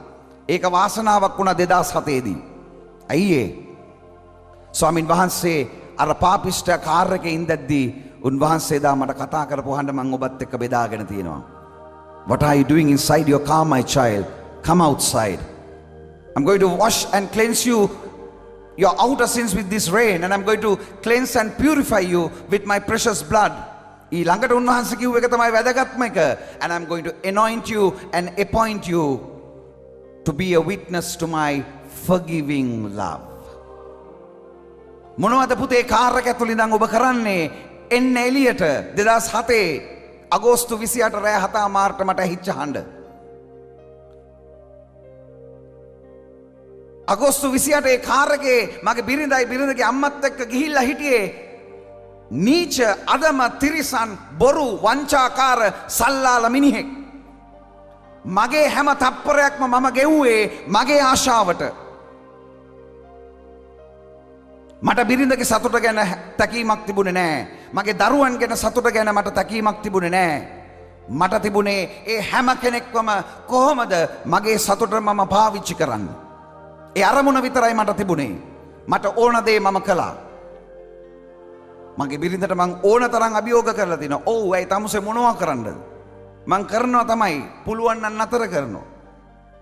ඒක වාසනාවක් වුණා 2007 දී. ඇයි ඒ? ස්වාමින් වහන්සේ අර පාපිෂ්ඨ කාර් එකේ ඉඳද්දී උන්වහන්සේ දා මට කතා කරපු හඬ මම ඔබත් එක්ක බෙදාගෙන තියෙනවා. What are you doing inside your car, my child? Come outside. I'm going to wash and cleanse you your outer sins with this rain, and I'm going to cleanse and purify you with my precious blood. ඊළඟට උන්වහන්සේ කිව්ව එක තමයි වැදගත්ම එක. And I'm going to anoint you and appoint you to be a witness to my forgiving love. මොනවද පුතේ car එක ඇතුළේ ඉඳන් ඔබ කරන්නේ? එන්න එළියට 2007 අගෝස්තු 28 රෑ 7:00 මට ඇහිච්ච හඬ. අගෝස්තු 28 කාර් එකේ මගේ බිරිඳගේ අම්මත් එක්ක ගිහිල්ලා හිටියේ නීච අදම තිරිසන් බොරු වංචාකාර සල්ලාල මිනිහෙක්. මගේ හැම තප්පරයක්ම මම ගෙව්වේ මගේ ආශාවට. මට බිරිඳගේ සතුට ගැන තැකීමක් තිබුණේ නෑ. මගේ දරුවන් ගැන සතුට ගැන මට තැකීමක් තිබුණේ නෑ. මට තිබුණේ ඒ හැම කෙනෙක්වම කොහොමද මගේ සතුට මම පාවිච්චි කරන්නේ. ඒ අරමුණ විතරයි මට තිබුණේ. මට ඕන දේ මම කළා. මගේ බිරිඳට මං ඕන තරම් අභියෝග කරලා තිනවා. ඔව් ඇයි තමුසේ මොනවා කරන්නද? මං කරනවා තමයි. පුළුවන් නම් නතර කරනවා.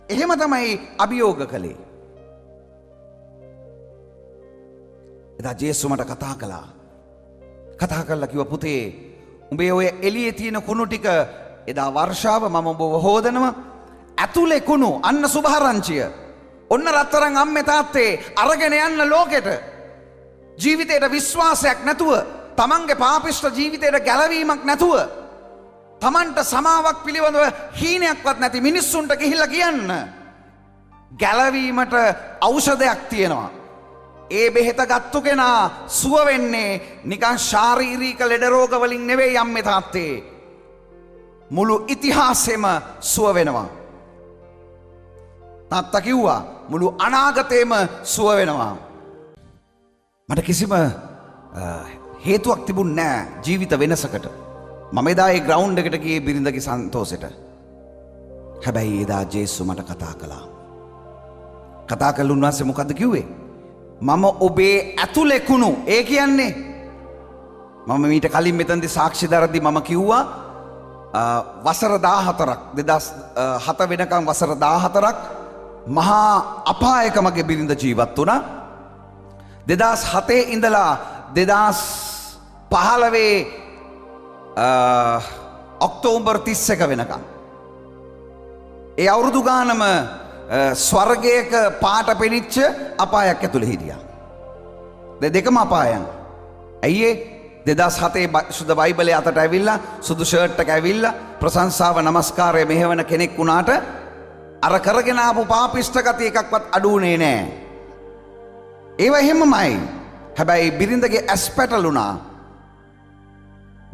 එහෙම තමයි අභියෝග කළේ. එදා ජේසු මට කතා කළා. කතා කරලා කිව්වා පුතේ උඹේ ඔය එළියේ තියෙන කුණු ටික එදා වර්ෂාව මම ඔබව හොදනවා. ඇතුලේ කුණු අන්න සුභාරංචිය. ඔන්න රත්තරන් අම්මේ තාත්තේ අරගෙන යන්න ලෝකෙට. ජීවිතේට විශ්වාසයක් නැතුව, තමන්ගේ පාපිෂ්ඨ ජීවිතේට ගැලවීමක් නැතුව, තමන්ට සමාවක් පිළිබඳව හීනයක්වත් නැති මිනිස්සුන්ට ගිහිල්ලා කියන්න ගැලවීමට ඖෂධයක් තියෙනවා. ඒ බෙහෙත ගත්තු කෙනා සුව වෙන්නේ නිකන් ශාරීරික ලෙඩ රෝග වලින් නෙවෙයි අම්මේ තාත්තේ. මුළු ඉතිහාසෙම සුව වෙනවා. තාත්තා කිව්වා මුළු අනාගතේම සුව වෙනවා. මට කිසිම හේතුවක් තිබුණේ නැහැ ජීවිත වෙනසකට. මම එදා ඒ ග්‍රවුන්ඩ් එකට ගියේ බිරිඳගේ සන්තෝෂෙට. හැබැයි එදා ජේසු මට කතා කළා. කතා කළ උන්වහන්සේ මොකද්ද කිව්වේ? මම ඔබේ ඇතුලේ කුණු. ඒ කියන්නේ මම මීට කලින් මෙතනදී සාක්ෂි දරද්දී මම කිව්වා වසර 14ක් 2007 වෙනකම් වසර 14ක් මහා අපායක මගේ බිරිඳ ජීවත් වුණා. 2007 ඉඳලා 2015 ඔක්තෝබර් 31 වෙනකම් ඒ අවුරුදු ගානම ස්වර්ගයක පාට පෙනිච්ච අපායක් ඇතුළේ හිටියා. දෙකම අපායන්. ඇයි ඒ 2007 සුදු බයිබලයේ අතට ඇවිල්ලා සුදු ෂර්ට් එක ඇවිල්ලා ප්‍රශංසාව නමස්කාරය මෙහෙවන කෙනෙක් වුණාට අර කරගෙන ආපු පාපිෂ්ඨ ගති එකක්වත් අඩුුනේ නෑ. ඒව එහෙමමයි. හැබැයි බිරිඳගේ ඇස් පැටලුණා.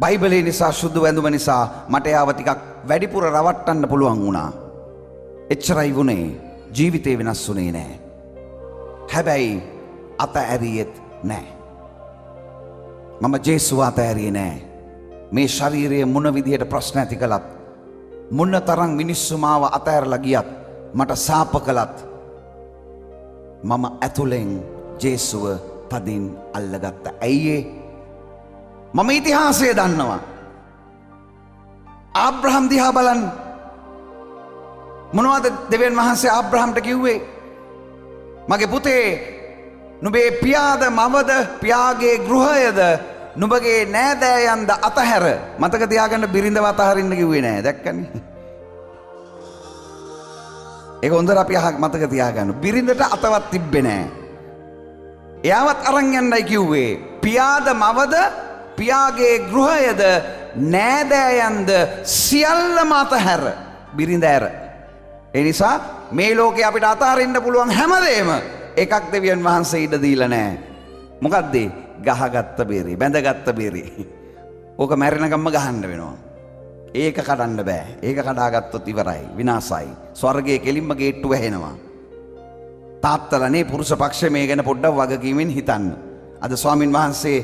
බයිබලයේ නිසා සුදු වැඳුම නිසා මට යාව ටිකක් වැඩිපුර රවට්ටන්න පුළුවන් වුණා. එච්චරයි වුණේ. ජීවිතේ වෙනස් වුණේ නෑ. හැබැයි අත ඇරියෙත් නෑ. මම ජේසුව අත ඇරියේ නෑ. මේ ශරීරයේ මොන විදිහට ප්‍රශ්න ඇති කළත්, මොන තරම් මිනිස්සු මාව අතහැරලා ගියත්, මට සාප කළත්, මම ඇතුලෙන් ජේසුව තදින් අල්ලගත්ත. ඇයි මම ඉතිහාසය දන්නවා. ආබ්‍රහම් දිහා බලන්න. මොනවද දෙවියන් වහන්සේ ආබ්‍රහම්ට කිව්වේ? මගේ පුතේ නුඹේ පියාද මවද පියාගේ ගෘහයද නුඹගේ නෑදෑයන්ද අතහැර. මතක තියාගන්න බිරිඳව අතහරින්න කිව්වේ නෑ. දැක්කනේ? ඒක හොඳට අපි මතක තියාගන්න. බිරිඳට අතවත් තිබ්බේ නෑ. එයාවත් අරන් යන්නයි කිව්වේ. පියාද මවද පියාගේ ගෘහයද නෑදෑයන්ද සියල්ලම අතහැර බිරිඳ ඇර. ඒ නිසා මේ ලෝකේ අපිට අතහරින්න පුළුවන් හැමදේම එකක් දෙවියන් වහන්සේ ඉඩ දීලා නැහැ. මොකද්ද? ගහගත්ත බේරේ, බැඳගත්ත බේරේ. ඕක මැරෙනකම්ම ගහන්න වෙනවා. ඒක කඩන්න බෑ. ඒක කඩාගත්තොත් ඉවරයි, විනාසයි. ස්වර්ගයේ කෙලින්ම ගේට්ටු වැහෙනවා. තාත්තලානේ පුරුෂ පක්ෂය මේ ගැන පොඩ්ඩක් වගකීමෙන් හිතන්න. අද ස්වාමින් වහන්සේ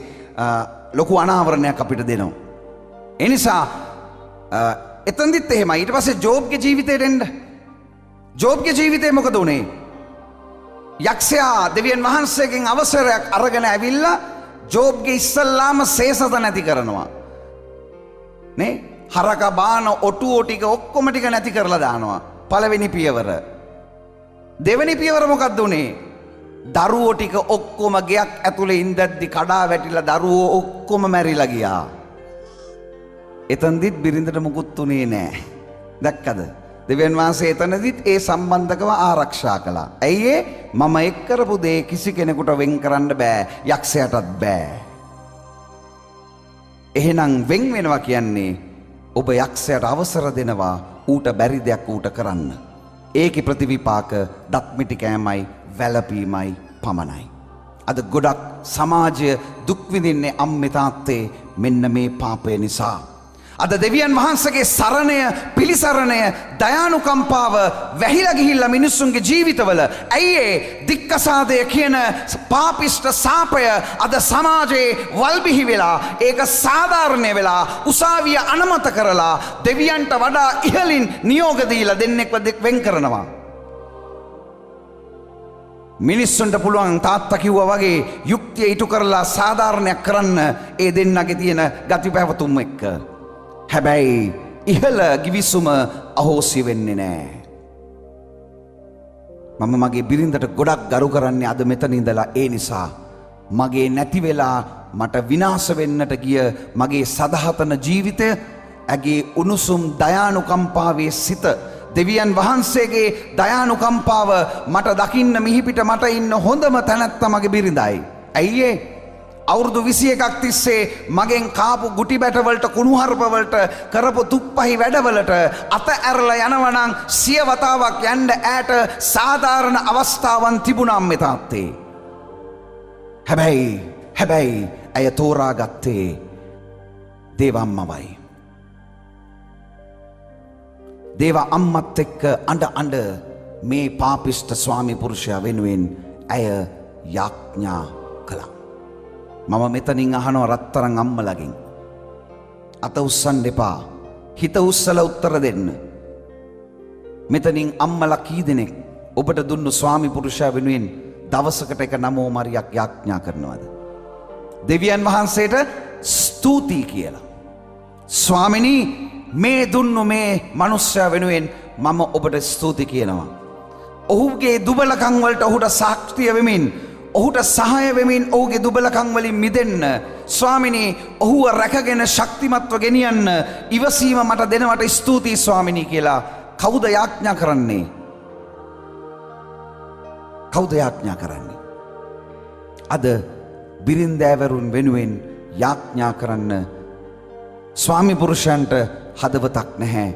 ලොකු අනාවරණයක් අපිට දෙනවා. ඒ නිසා එතනදිත් එහෙමයි. ඊට පස්සේ ජෝබ්ගේ ජීවිතේට එන්න. ජෝබ්ගේ ජීවිතේ මොකද උනේ? යක්ෂයා දෙවියන් වහන්සේගෙන් අවසරයක් අරගෙන ඇවිල්ලා ජෝබ්ගේ ඉස්සල්ලාම සේසත නැති කරනවා. නේ? හරක බාන ඔටුවෝ ටික ඔක්කොම ටික නැති කරලා දානවා. පළවෙනි පියවර. දෙවෙනි පියවර මොකක්ද උනේ? දරුවෝ ටික ඔක්කොම ගෙයක් ඇතුලේ ඉඳද්දි කඩා වැටිලා දරුවෝ ඔක්කොම මැරිලා ගියා. එතනදිත් බිරිඳට මුකුත් උනේ නෑ. දැක්කද? දෙවියන් වහන්සේ එතනදිත් ඒ සම්බන්ධකම ආරක්ෂා කළා. ඇයි ඒ? මම එක් කරපු දේ කිසි කෙනෙකුට වෙන් කරන්න බෑ. යක්ෂයාටත් බෑ. එහෙනම් වෙන් වෙනවා කියන්නේ ඔබ යක්ෂයාට අවසර දෙනවා ඌට බැරි දෙයක් ඌට කරන්න. ඒකේ ප්‍රතිවිපාක දත්මිටි කෑමයි වැළපීමයි පමණයි. අද ගොඩක් සමාජය දුක් විඳින්නේ අම්මේ තාත්තේ මෙන්න මේ පාපය නිසා. අද දෙවියන් වහන්සේගේ සරණය, පිළිසරණය, දයානුකම්පාව වැහිලා ගිහිල්ලා මිනිස්සුන්ගේ ජීවිතවල. ඇයි ඒ දික්කසාදය කියන පාපිෂ්ඨ සාපය අද සමාජයේ වල්බිහි වෙලා, ඒක සාධාරණය වෙලා, උසාවිය අනුමත කරලා දෙවියන්ට වඩා ඉහළින් නියෝග දීලා දෙන්නෙක්ව වෙන් කරනවා. මිනිස්සුන්ට පුළුවන් තාත්තා කිව්වා වගේ යුක්තිය ඉටු කරලා සාධාරණයක් කරන්න ඒ දෙන්නගේ තියෙන ගති පැවතුම් එක්ක. හැබැයි ඉහළ ගිවිසුම අහෝසි වෙන්නේ නෑ. මම මගේ බිරිඳට ගොඩක් ගරු කරන්නේ අද මෙතන ඉඳලා ඒ නිසා. මගේ නැති වෙලා මට විනාශ වෙන්නට ගිය මගේ සදහතන ජීවිතය, ඇගේ උණුසුම් දයානුකම්පාවේ සිත, දෙවියන් වහන්සේගේ දයානුකම්පාව මට දකින්න මිහිපිට මට ඉන්න හොඳම තැනැත්තා මගේ බිරිඳයි. ඇයි ඒ? අවුරුදු 21ක් තිස්සේ මගෙන් කාපු ගුටි බැටවලට, කුණුහරුපවලට, කරපු තුප්පහි වැඩවලට අත ඇරලා යනවනම් 100 වතාවක් යන්න ඈට සාධාරණ අවස්ථාවන් තිබුණා අම්මේ තාත්තේ. හැබැයි ඇය තෝරාගත්තේ දේව අම්මවයි. දේව අම්මත් එක්ක අඬ මේ පාපිෂ්ඨ ස්වාමි පුරුෂයා වෙනුවෙන් ඇය යාඥා කළා. මම මෙතනින් අහනවා රත්තරන් අම්මලගෙන්, අත උස්සන්න එපා, හිත උස්සලා උත්තර දෙන්න. මෙතනින් අම්මලා කී දෙනෙක් ඔබට දුන්නු ස්වාමි පුරුෂයා වෙනුවෙන් දවසකට එක නමෝ මරියක් යාඥා කරනවද? දෙවියන් වහන්සේට ස්තුතියි කියලා. ස්වාමිනී, මේ දුන්නු මේ මනුෂ්‍යයා වෙනුවෙන් මම ඔබට ස්තුති කියනවා. ඔහුගේ දුබලකම් වලට ඔහුට සාක්ෂිය වෙමින්, ඔහුට සහාය වෙමින් ඔහුගේ දුබලකම් වලින් මිදෙන්න ස්වාමිනී, ඔහුව රැකගෙන ශක්තිමත්ව ගෙනියන්න ඉවසීම මට දෙනවට ස්තුතියි ස්වාමිනී කියලා කවුද යාඥා කරන්නේ? කවුද යාඥා කරන්නේ? අද බිරින්දෑවරුන් වෙනුවෙන් යාඥා කරන්න ස්වාමි පුරුෂයන්ට හදවතක් නැහැ.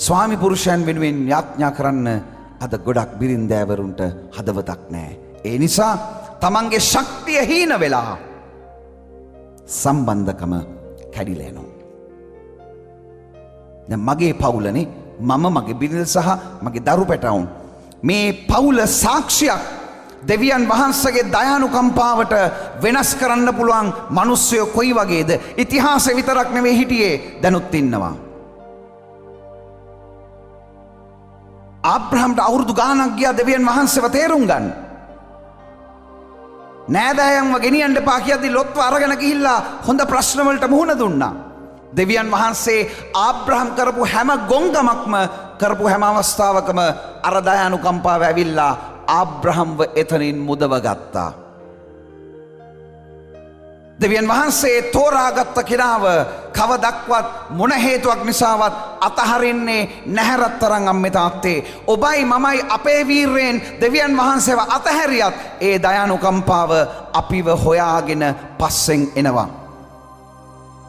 ස්වාමි පුරුෂයන් වෙනුවෙන් යාඥා කරන්න අද ගොඩක් බිරින්දෑවරුන්ට හදවතක් නැහැ. ඒ නිසා තමන්ගේ ශක්තිය හීන වෙලා සම්බන්ධකම කැඩිලා යනවා. දැන් මගේ පවුලනේ, මම, මගේ බිරිඳ සහ මගේ දරු පැටවුන්, මේ පවුල සාක්ෂියක් දෙවියන් වහන්සේගේ දයානුකම්පාවට වෙනස් කරන්න පුළුවන් මිනිස්සුયો කොයි වගේද? ඉතිහාසෙ විතරක් නෙවෙයි හිටියේ, දැනුත් ඉන්නවා. ආබ්‍රහම්ට අවුරුදු ගාණක් ගියා දෙවියන් වහන්සේව තේරුම් ගන්න. නෑදෑයන්ව ගෙනියන්න එපා කියද්දි ලොත්ව අරගෙන ගිහිල්ලා හොඳ ප්‍රශ්න වලට මුහුණ දුන්නා. දෙවියන් වහන්සේ ආබ්‍රහම් කරපු හැම ගොංගමක්ම, කරපු හැම අවස්ථාවකම අර දයානුකම්පාව ඇවිල්ලා ආබ්‍රහම්ව එතනින් මුදව ගත්තා. දෙවියන් වහන්සේ තෝරාගත්ත කෙනාව කවදක්වත් මොන හේතුවක් නිසාවත් අතහරින්නේ නැහැ රත්තරන් අම්මේ තාත්තේ. ඔබයි මමයි අපේ වීරයෙන් දෙවියන් වහන්සේව අතහැරියත් ඒ දයානුකම්පාව අපිව හොයාගෙන පස්සෙන් එනවා.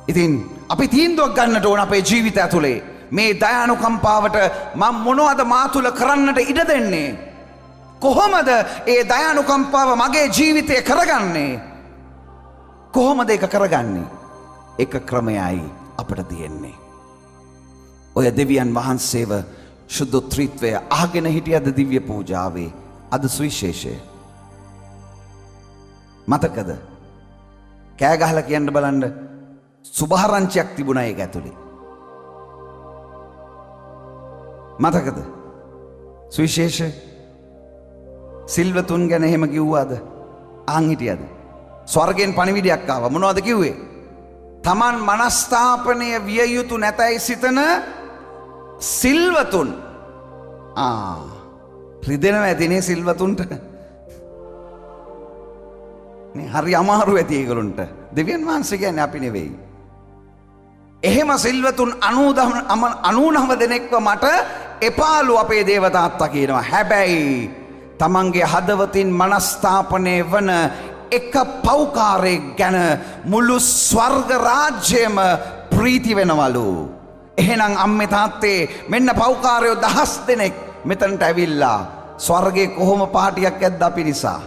ඉතින් අපි තීන්දුවක් ගන්නට ඕන අපේ ජීවිතය ඇතුලේ මේ දයානුකම්පාවට මම මොනවද මා තුල කරන්නට ඉඩ දෙන්නේ? කොහොමද ඒ දයානුකම්පාව මගේ ජීවිතේ කරගන්නේ? කොහොමද ඒක කරගන්නේ? එක ක්‍රමයයි අපට තියෙන්නේ. ඔය දෙවියන් වහන්සේව ශුද්ධත්‍රීත්වය අහගෙන හිටියද දිව්‍ය පූජාවේ අද සුවිශේෂය මතකද? කෑ ගහලා කියන්න බලන්න සුභාරංචියක් තිබුණා ඒක ඇතුලේ. මතකද? සුවිශේෂය සිල්වතුන් ගැන එහෙම කිව්වාද? අහන් හිටියද? ස්වර්ගෙන් පණිවිඩයක් ආවා. මොනවද කිව්වේ? තමන් මනස්ථාපනය විය යුතු නැතයි සිතන සිල්වතුන්. රිදෙනවා ඇතිනේ සිල්වතුන්ට. නේ හරි අමාරු ඇති ඒගොල්ලන්ට. දෙවියන් වහන්සේ කියන්නේ අපි නෙවෙයි. එහෙම සිල්වතුන් 99 දෙනෙක්ව මට එපාලු අපේ දේවතාත්තා කියනවා. හැබැයි තමන්ගේ හදවතින් මනස්ථාපනය වන එක පෞකාරයෙක් ගැන මුළු ස්වර්ග රාජ්‍යයම ප්‍රීති වෙනවලු. එහෙනම් අම්මේ තාත්තේ මෙන්න පෞකාරයෝ 10 දෙනෙක් මෙතනට ඇවිල්ලා ස්වර්ගයේ කොහොම පාටියක් ඇද්ද අපි නිසා?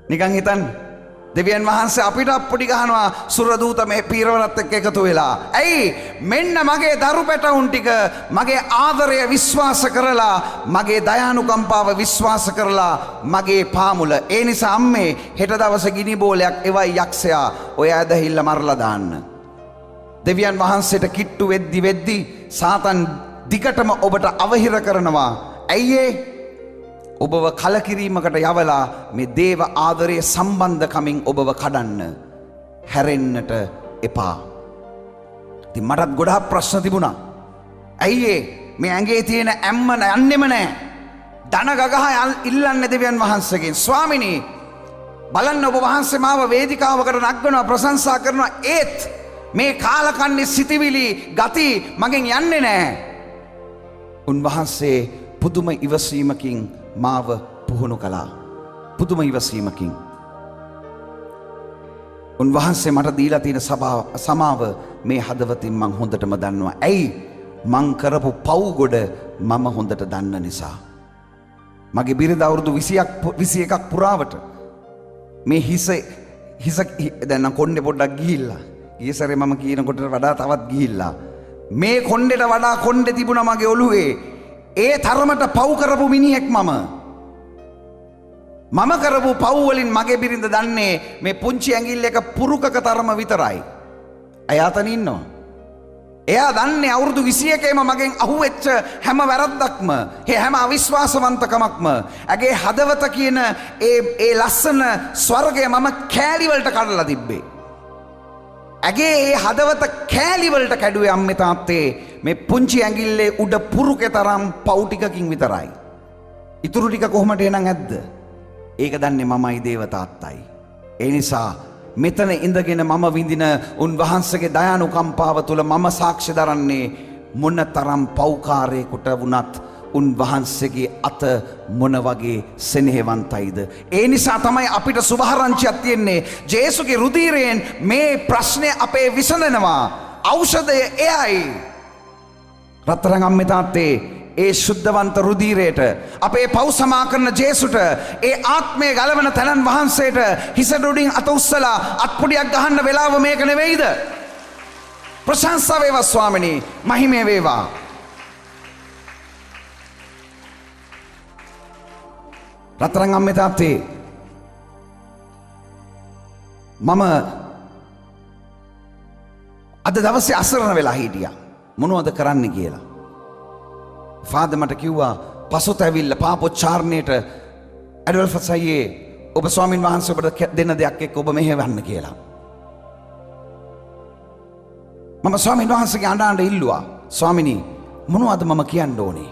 නිකන් හිතන්න. දෙවියන් වහන්සේ අපිට අප්පුඩි ගහනවා සුරදූත මේ පීරවරත් එක්ක එකතු වෙලා. ඇයි? මෙන්න මගේ දරු පැටවුන් ටික මගේ ආදරය විශ්වාස කරලා මගේ දයානුකම්පාව විශ්වාස කරලා මගේ පාමුල. ඒ නිසා අම්මේ හෙට දවසේ ගිනි බෝලයක් එවයි යක්ෂයා ඔය ඇදහිල්ල මරලා දාන්න. දෙවියන් වහන්සේට කිට්ටු වෙද්දි සාතන් දිගටම ඔබට අවහිර කරනවා. ඇයි ඒ? ඔබව කලකිරීමකට යවලා මේ දේව ආදරයේ සම්බන්ධකමින් ඔබව කඩන්න හැරෙන්නට එපා. ඉතින් මටත් ගොඩාක් ප්‍රශ්න තිබුණා. ඇයි මේ ඇඟේ තියෙන ඇම්ම යන්නෙම නැහැ. ධන ගගහ ඉල්ලන්නේ දෙවියන් වහන්සේගෙන්. ස්වාමිනී බලන්න ඔබ වහන්සේ මාව වේදිකාවකට නගනවා ප්‍රශංසා කරනවා. ඒත් මේ කාලකන්ණි සිටිවිලි ගති මගෙන් යන්නේ නැහැ. උන්වහන්සේ පුදුම ඉවසීමකින් මාව පුහුණු කළා. පුදුම ඉවසීමකින් උන්වහන්සේ මට දීලා තියෙන සමාව මේ හදවතින් මං හොඳටම දන්නවා. ඇයි? මං කරපු පව් ගොඩ මම හොඳට දන්න නිසා. මගේ බිරිඳ අවුරුදු 21ක් පුරාවට මේ හිස දැන් නම් කොණ්ඩේ පොඩ්ඩක් ගිහිල්ලා. ඊසරේ මම කියනකොට වඩා තවත් ගිහිල්ලා. මේ කොණ්ඩේට වඩා කොණ්ඩේ තිබුණා මගේ ඔළුවේ. ඒ තරමට පව් කරපු මිනිහෙක් මම කරපු පව් වලින් මගේ බිරිඳ දන්නේ මේ පුංචි ඇඟිල්ල එක පුරුකක තරම විතරයි. එයා තන ඉන්නවා. එයා දන්නේ අවුරුදු 21ේම මගෙන් අහුවෙච්ච හැම වැරද්දක්ම, හැම අවිශ්වාසවන්තකමක්ම, ඇගේ හදවත කියන ඒ ලස්සන ස්වර්ගය මම කෑලි වලට කඩලා තිබ්බේ. ඇගේ ඒ හදවත කෑලි වලට කැඩුවේ අම්මේ තාත්තේ මේ පුංචි ඇඟිල්ලේ උඩ පුරුකේ තරම් පව් ටිකකින් විතරයි. ඉතුරු ටික කොහොමද එනං ඇද්ද? ඒක දන්නේ මමයි දේව තාත්තයි. ඒ නිසා මෙතන ඉඳගෙන මම විඳින උන්වහන්සේගේ දයානුකම්පාව තුළ මම සාක්ෂි දරන්නේ මොන තරම් පෞකාරයෙකුට වුණත් උන්වහන්සේගේ අත මොන වගේ සෙනෙහවන්තයිද. ඒ නිසා තමයි අපිට සුභාරංචියක් තියෙන්නේ. ජේසුගේ රුධිරයෙන් මේ ප්‍රශ්නේ අපේ විසඳනවා. ඖෂධය එයයි. රත්තරන් අම්මේ තාත්තේ ඒ ශුද්ධවන්ත රුධිරයට අපේ පව් සමා කරන ජේසුට ඒ ආත්මය ගලවන තනන් වහන්සේට හිසඩොඩින් අත උස්සලා අත්පුඩියක් ගහන්න වෙලාව මේක නෙවෙයිද? ප්‍රශංසා වේවා ස්වාමිනී, මහිමේ වේවා. රත්තරන් අම්මේ තාත්තේ මම අද දවසේ අසරණ වෙලා හිටියා මොනවද කරන්න කියලා. ෆාදර් මට කිව්වා පසුත ඇවිල්ලා පාපොච්චාරණයට ඇඩොල්ෆස් අයියේ ඔබ ස්වාමින් වහන්සේ ඔබට දෙන්න දෙයක් එක්ක ඔබ මෙහෙවන්න කියලා. මම ස්වාමින් වහන්සේගේ අඬ ඉල්ලුවා, ස්වාමිනී මොනවද මම කියන්න ඕනේ?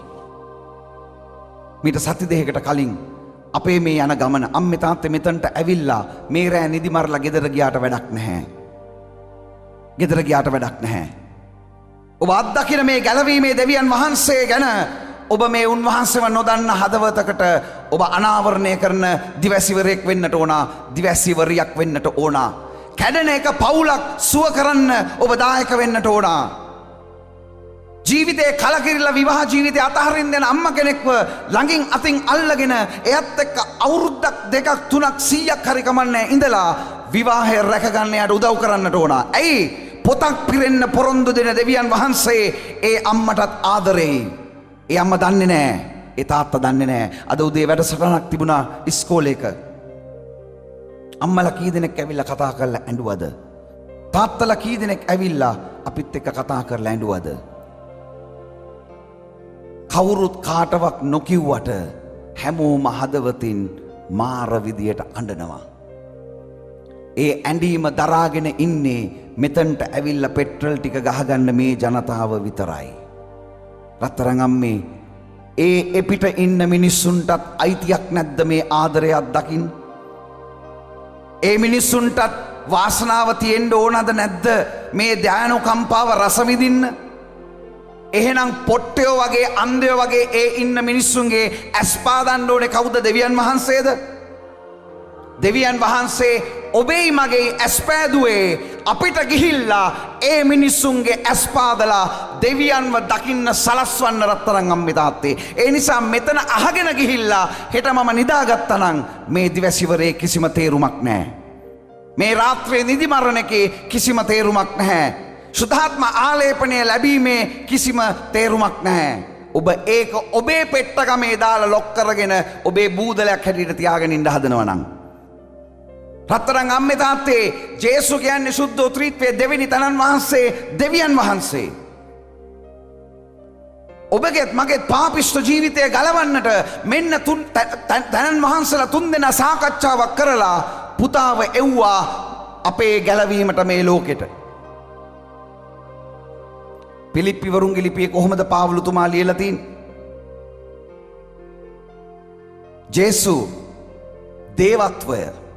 මීට සති දෙකකට කලින් අපේ මේ යන ගමන අම්මේ තාත්තේ මෙතනට ඇවිල්ලා මේ රෑ නිදි මරලා ගෙදර ගියාට වැඩක් නැහැ. ගෙදර ගියාට වැඩක් නැහැ. ඔබ අත්දකින මේ ගැලවීමේ දෙවියන් වහන්සේ ගැන ඔබ මේ උන්වහන්සේව නොදන්න හදවතකට ඔබ අනාවරණය කරන දිවැසිවරයෙක් වෙන්නට ඕන, දිවැසිවරියක් වෙන්නට ඕන. කැඩෙන එක පවුලක් සුව කරන්න ඔබ දායක වෙන්නට ඕන. ජීවිතේ කලකිරිලා විවාහ ජීවිතය අතහරින්න දෙන අම්මා කෙනෙක්ව ළඟින් අතින් අල්ලගෙන එයත් එක්ක අවුරුද්දක් දෙකක් තුනක් 100ක් හරි කමන්නේ ඉඳලා විවාහය රැකගන්න යට උදව් කරන්නට ඕන. ඇයි? පොතක් පිරෙන්න පොරොන්දු දෙන දෙවියන් වහන්සේ ඒ අම්මටත් ආදරෙයි. ඒ අම්මා දන්නේ නැහැ. ඒ තාත්තා දන්නේ නැහැ. අද උදේ වැඩසටහනක් තිබුණා ඉස්කෝලේක. අම්මලා කී දෙනෙක් ඇවිල්ලා කතා කරලා ඇඬුවද? තාත්තලා කී දෙනෙක් ඇවිල්ලා අපිත් එක්ක කතා කරලා ඇඬුවද? කවුරුත් කාටවත් නොකිව්වට හැමෝම හදවතින් මාර විදියට අඬනවා. ඒ ඇඬීම දරාගෙන ඉන්නේ මෙතනට ඇවිල්ලා පෙට්‍රල් ටික ගහගන්න මේ ජනතාව විතරයි. රත්තරන් අම්මේ ඒ එපිට ඉන්න මිනිස්සුන්ටත් අයිතියක් නැද්ද මේ ආදරයක් දකින්න? ඒ මිනිස්සුන්ටත් වාසනාව තියෙන්න ඕනද නැද්ද මේ ධානුකම්පාව රස විඳින්න? එහෙනම් පොට්ටයෝ වගේ අන්ධයෝ වගේ ඒ ඉන්න මිනිස්සුන්ගේ ඇස් පාදන්න ඕනේ කවුද? දෙවියන් වහන්සේද? දෙවියන් වහන්සේ ඔබේ මගේ ඇස් පෑදුවේ අපිට ගිහිල්ලා ඒ මිනිස්සුන්ගේ ඇස් පාදලා දෙවියන්ව දකින්න සලස්වන්න රත්තරන් අම්මේ තාත්තේ. ඒ නිසා මෙතන අහගෙන ගිහිල්ලා හෙට මම නිදාගත්තා නම් මේ දිවැසිවරේ කිසිම තේරුමක් නැහැ. මේ රාත්‍රියේ නිදි මරණ එකේ කිසිම තේරුමක් නැහැ. සුද්ධාත්ම ආලේපනය ලැබීමේ කිසිම තේරුමක් නැහැ. ඔබ ඒක ඔබේ පෙට්ටගමේ දාලා ලොක් කරගෙන ඔබේ බූදලයක් හැටියට තියාගෙන ඉන්න හදනවා නම් රත්තරන් අම්මේ තාත්තේ ජේසු කියන්නේ සුද්ධ ත්‍රිත්වයේ දෙවෙනි තනන් වහන්සේ, දෙවියන් වහන්සේ. ඔබගේත් මගේත් පාපිෂ්ඨ ජීවිතය ගලවන්නට මෙන්න තනන් වහන්සේලා තුන් දෙනා සාකච්ඡාවක් කරලා පුතාව එව්වා අපේ ගැලවීමට මේ ලෝකෙට. පිලිප්පි වරුන්ගේ ලිපියේ කොහොමද පාවුලුතුමා ලියලා තියෙන්නේ? ජේසු දේවත්වය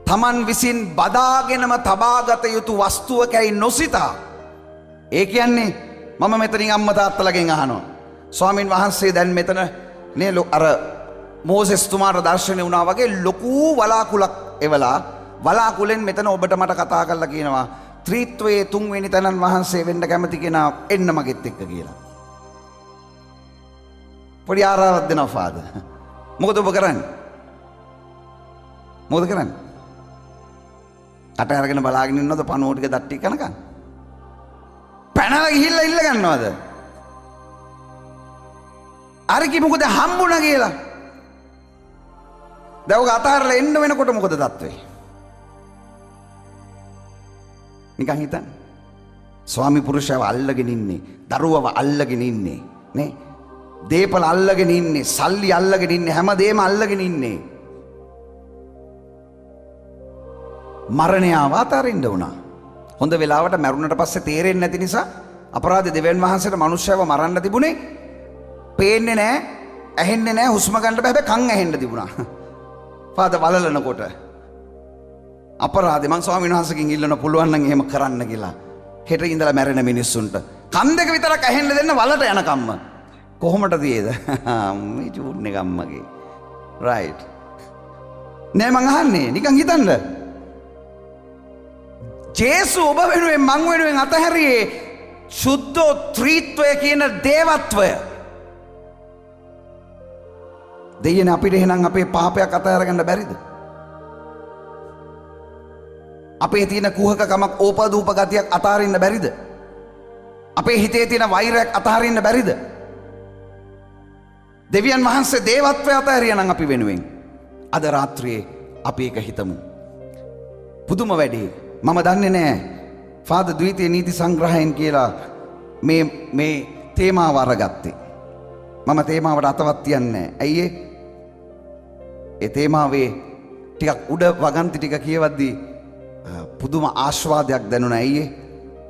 තමන් විසින් බදාගෙනම තබාගත යුතු වස්තුවකයි නොසිතා. ඒ කියන්නේ මම මෙතනින් අම්මා තාත්තලාගෙන් අහනවා. ස්වාමින් වහන්සේ දැන් මෙතන නේ අර මෝසෙස් තුමාට දර්ශනය වුණා වගේ ලොකු වලාකුලක් එවලා වලාකුලෙන් මෙතන ඔබට මට කතා කරලා කියනවා ත්‍රිත්වයේ තුන්වෙනි තනන් වහන්සේ වෙන්න කැමති කෙනා එන්න මගෙත් එක්ක කියලා. පොඩි ආරාධනාවක් දෙනවා ෆාදර්. මොකද ඔබ කරන්නේ? මොකද කරන්නේ? අට අරගෙන බලාගෙන ඉන්නවද පණුව ටික දත් ටික කනකන්? පැනලා ගිහිල්ලා ඉල්ල ගන්නවද? අර කි මොකද හම්බුණා කියලා? දැන් ඔක අතහැරලා එන්න වෙනකොට මොකද තත්ත්වේ? නිකන් හිතන්න. ස්වාමි පුරුෂයව අල්ලගෙන ඉන්නේ, දරුවව අල්ලගෙන ඉන්නේ, නේ? දීපල අල්ලගෙන ඉන්නේ, සල්ලි අල්ලගෙන ඉන්නේ, හැමදේම අල්ලගෙන ඉන්නේ. මරණය අතරින්න වුණා. හොඳ වෙලාවට මරුණට පස්සේ තේරෙන්නේ නැති නිසා අපරාධ දෙවියන් වහන්සේට මිනිස්සයව මරන්න තිබුණේ. පේන්නේ නැහැ, ඇහෙන්නේ නැහැ, හුස්ම ගන්න බෑ, හැබැයි කන් ඇහෙන්න තිබුණා. පාද වලලනකොට අපරාධේ මං ස්වාමීන් වහන්සේගෙන් ඉල්ලන පුළුවන් නම් එහෙම කරන්න කියලා. හෙට ඉඳලා මැරෙන මිනිස්සුන්ට කන් දෙක විතරක් ඇහෙන්න දෙන්න වලට යනකම්ම. කොහොමද තියේද? මේ චූට්නේ ගම්මගේ. රයිට්. නෑ මං අහන්නේ නිකන් හිතන්න. ජේසු ඔබ වෙනුවෙන් මං වෙනුවෙන් අතහැරියේ සුද්ධ ත්‍රිත්වය කියන දේවත්වය. දෙයනේ අපිට එහෙනම් අපේ පාපයක් අතහැරගන්න බැරිද? අපේ තියෙන කුහකකමක් ඕපදූප ගතියක් අතහරින්න බැරිද? අපේ හිතේ තියෙන වෛරයක් අතහරින්න බැරිද? දෙවියන් වහන්සේ දේවත්වය අතහැරියා නම් අපි වෙනුවෙන් අද රාත්‍රියේ අපි ඒක හිතමු. පුදුම වැඩේ. මම දන්නේ නැහැ ෆාදර් ද්විතීය නීති සංග්‍රහයෙන් කියලා මේ තේමාව අරගත්තේ. මම තේමාවට අතවත් තියන්නේ නැහැ. ඇයි ඒ තේමාවේ ටිකක් උඩ වගන්ති ටික කියවද්දී පුදුම ආස්වාදයක් දැනුණා. ඇයි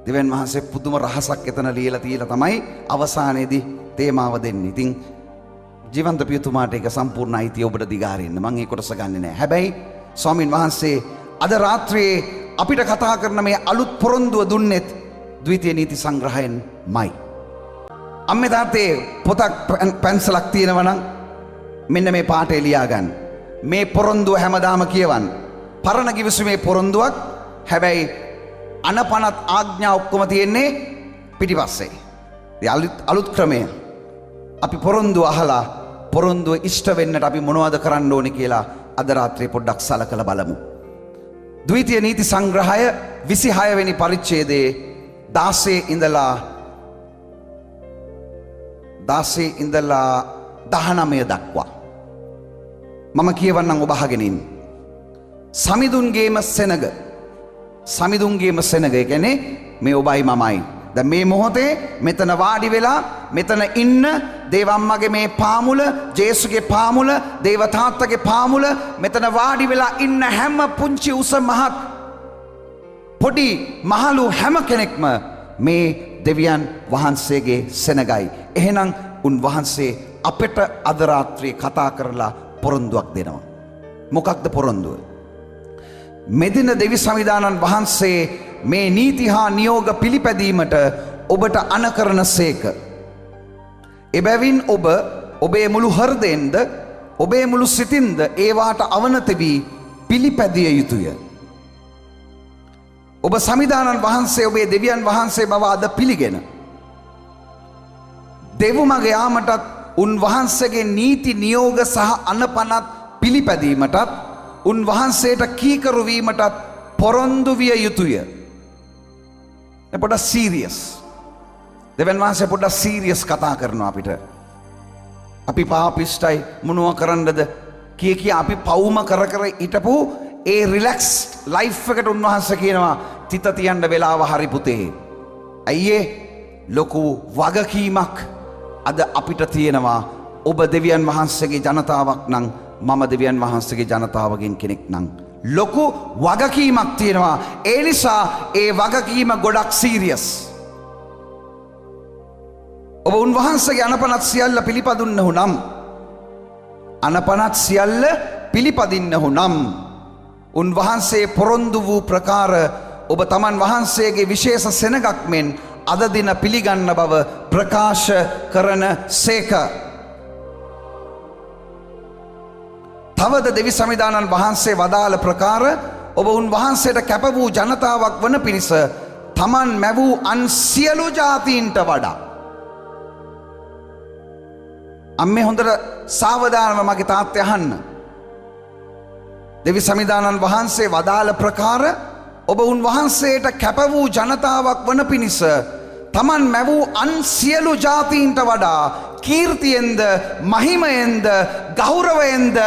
දෙවියන් වහන්සේ පුදුම රහසක් එතන ලියලා තියලා තමයි අවසානයේදී තේමාව දෙන්නේ. ඉතින් ජීවන්ත පියතුමාට ඒක සම්පූර්ණ අයිතිය ඔබට දිගාරින්න. මම ඒ කොටස ගන්නෙ නෑ. හැබැයි ස්වාමින් වහන්සේ අද රාත්‍රියේ අපිට කතා කරන මේ අලුත් පොරොන්දුව දුන්නෙත් ද්විතීය නීති සංග්‍රහයෙන්මයි. අම්මේ තාත්තේ පොතක් පැන්සලක් තියෙනවා නම් මෙන්න මේ පාඩේ ලියා ගන්න. මේ පොරොන්දුව හැමදාම කියවන්න. පරණ කිවිසුමේ පොරොන්දුවක්. හැබැයි අනපනත් ආඥා ඔක්කොම තියෙන්නේ පිටිපස්සේ. අලුත් ක්‍රමය. අපි පොරොන්දුව අහලා පොරොන්දුව ඉෂ්ට වෙන්නට අපි මොනවද කරන්න ඕනේ කියලා අද රාත්‍රියේ පොඩ්ඩක් සලකලා බලමු. ද්විතීය නීති සංග්‍රහය 26 වෙනි පරිච්ඡේදයේ 16 ඉඳලා 19 දක්වා. මම කියවන්නම් ඔබ අහගෙන ඉන්න. සමිඳුන්ගේම සෙනග. සමිඳුන්ගේම සෙනග කියන්නේ මේ ඔබයි මමයි. දැන් මේ මොහොතේ මෙතන වාඩි වෙලා මෙතන ඉන්න දේවම්මගේ මේ පාමුල, ජේසුගේ පාමුල, දේව තාත්තගේ පාමුල මෙතන වාඩි වෙලා ඉන්න හැම පුංචි උස මහත් පොඩි මහලු හැම කෙනෙක්ම මේ දෙවියන් වහන්සේගේ සෙනගයි. එහෙනම් උන්වහන්සේ අපට අද රාත්‍රියේ කතා කරලා පොරොන්දුවක් දෙනවා. මොකක්ද පොරොන්දුව? මෙදින දෙවි සමිදානන් වහන්සේ මේ නීති හා නියෝග පිළිපැදීමට ඔබට අනකරන සේක. එබැවින් ඔබ ඔබේ මුළු හෘදයෙන්ද ඔබේ මුළු සිතින්ද ඒවාට අවනත වී පිළිපැදිය යුතුය. ඔබ සමිදානන් වහන්සේ ඔබේ දෙවියන් වහන්සේ බව අද පිළිගෙන දෙවුමග යාමටත් උන්වහන්සේගේ නීති නියෝග සහ අනපනත් පිළිපැදීමටත් උන්වහන්සේට කීකරු වීමටත් පොරොන්දු විය යුතුය. පොඩ්ඩක් සීරියස්. දෙවියන් වහන්සේ පොඩ්ඩක් සීරියස් කතා කරනවා අපිට. අපි පාපිස්ටයි මොනව කරන්නද කිය අපි පවුම කර කර හිටපු ඒ රිලැක්ස් ලයිෆ් එකට උන්වහන්සේ කියනවා තිත තියන්න වෙලාව හරි පුතේ. අයියේ ලොකු වගකීමක් අද අපිට තියෙනවා. ඔබ දෙවියන් වහන්සේගේ ජනතාවක් නම් මම දෙවියන් වහන්සේගේ ජනතාවගෙන් කෙනෙක් නම් ලොකු වගකීමක් තියෙනවා. ඒ නිසා ඒ වගකීම ගොඩක් සීරියස්. ඔබ උන්වහන්සේගේ අනපනත් සියල්ල පිළිපදින්නහු නම් අනපනත් සියල්ල පිළිපදින්නහු නම් උන්වහන්සේ පොරොන්දු වූ ප්‍රකාර ඔබ තමන් වහන්සේගේ විශේෂ සෙනගක් මෙන් අද දින පිළිගන්න බව ප්‍රකාශ කරන සේක. තවද දෙවි සමිදානන් වහන්සේ වදාළ ප්‍රකාර ඔබ උන්වහන්සේට කැප වූ ජනතාවක් වන පිණිස තමන් මැවූ අන් සියලු ජාතීන්ට වඩා. අම්මේ හොඳට සාවධානව මගේ තාත්තේ අහන්න. දෙවි සමිදානන් වහන්සේ වදාළ ප්‍රකාර ඔබ උන්වහන්සේට කැප වූ ජනතාවක් වන පිණිස තමන් මැවූ අන් සියලු ජාතීන්ට වඩා කීර්තියෙන්ද මහිමයෙන්ද ගෞරවයෙන්ද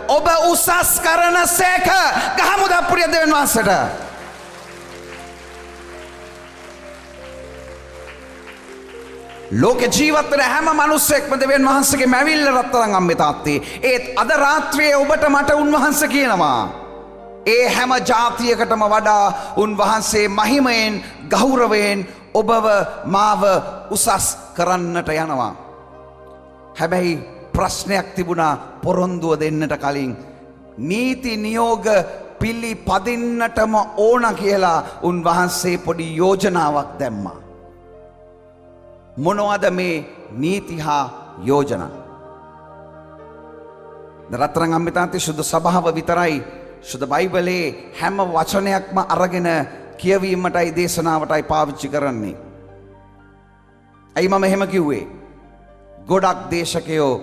ඔබ උසස් කරන සේක. ගහමුද අප්‍රිය දෙවියන් වහන්සේට. ලෝක ජීවත් වෙන හැම මිනිස්සෙක්ම දෙවියන් වහන්සේගේ මැවිල්ල රත්තරන් අම්මේ තාත්තේ. ඒත් අද රාත්‍රියේ ඔබට මට උන්වහන්සේ කියනවා ඒ හැම ජාතියකටම වඩා උන්වහන්සේ මහිමයෙන් ගෞරවයෙන් ඔබව මාව උසස් කරන්නට යනවා. හැබැයි ප්‍රශ්නයක් තිබුණා පොරොන්දුව දෙන්නට කලින්. නීති නියෝග පිළිපදින්නටම ඕන කියලා උන්වහන්සේ පොඩි යෝජනාවක් දැම්මා. මොනවද මේ නීති හා යෝජනා? රත්තරන් අම්මේ තාත්තේ සුදු සභාව විතරයි සුදු බයිබලයේ හැම වචනයක්ම අරගෙන කියවීමටයි දේශනාවටයි පාවිච්චි කරන්නේ. ඇයි මම එහෙම කිව්වේ? ගොඩක් දේශකයෝ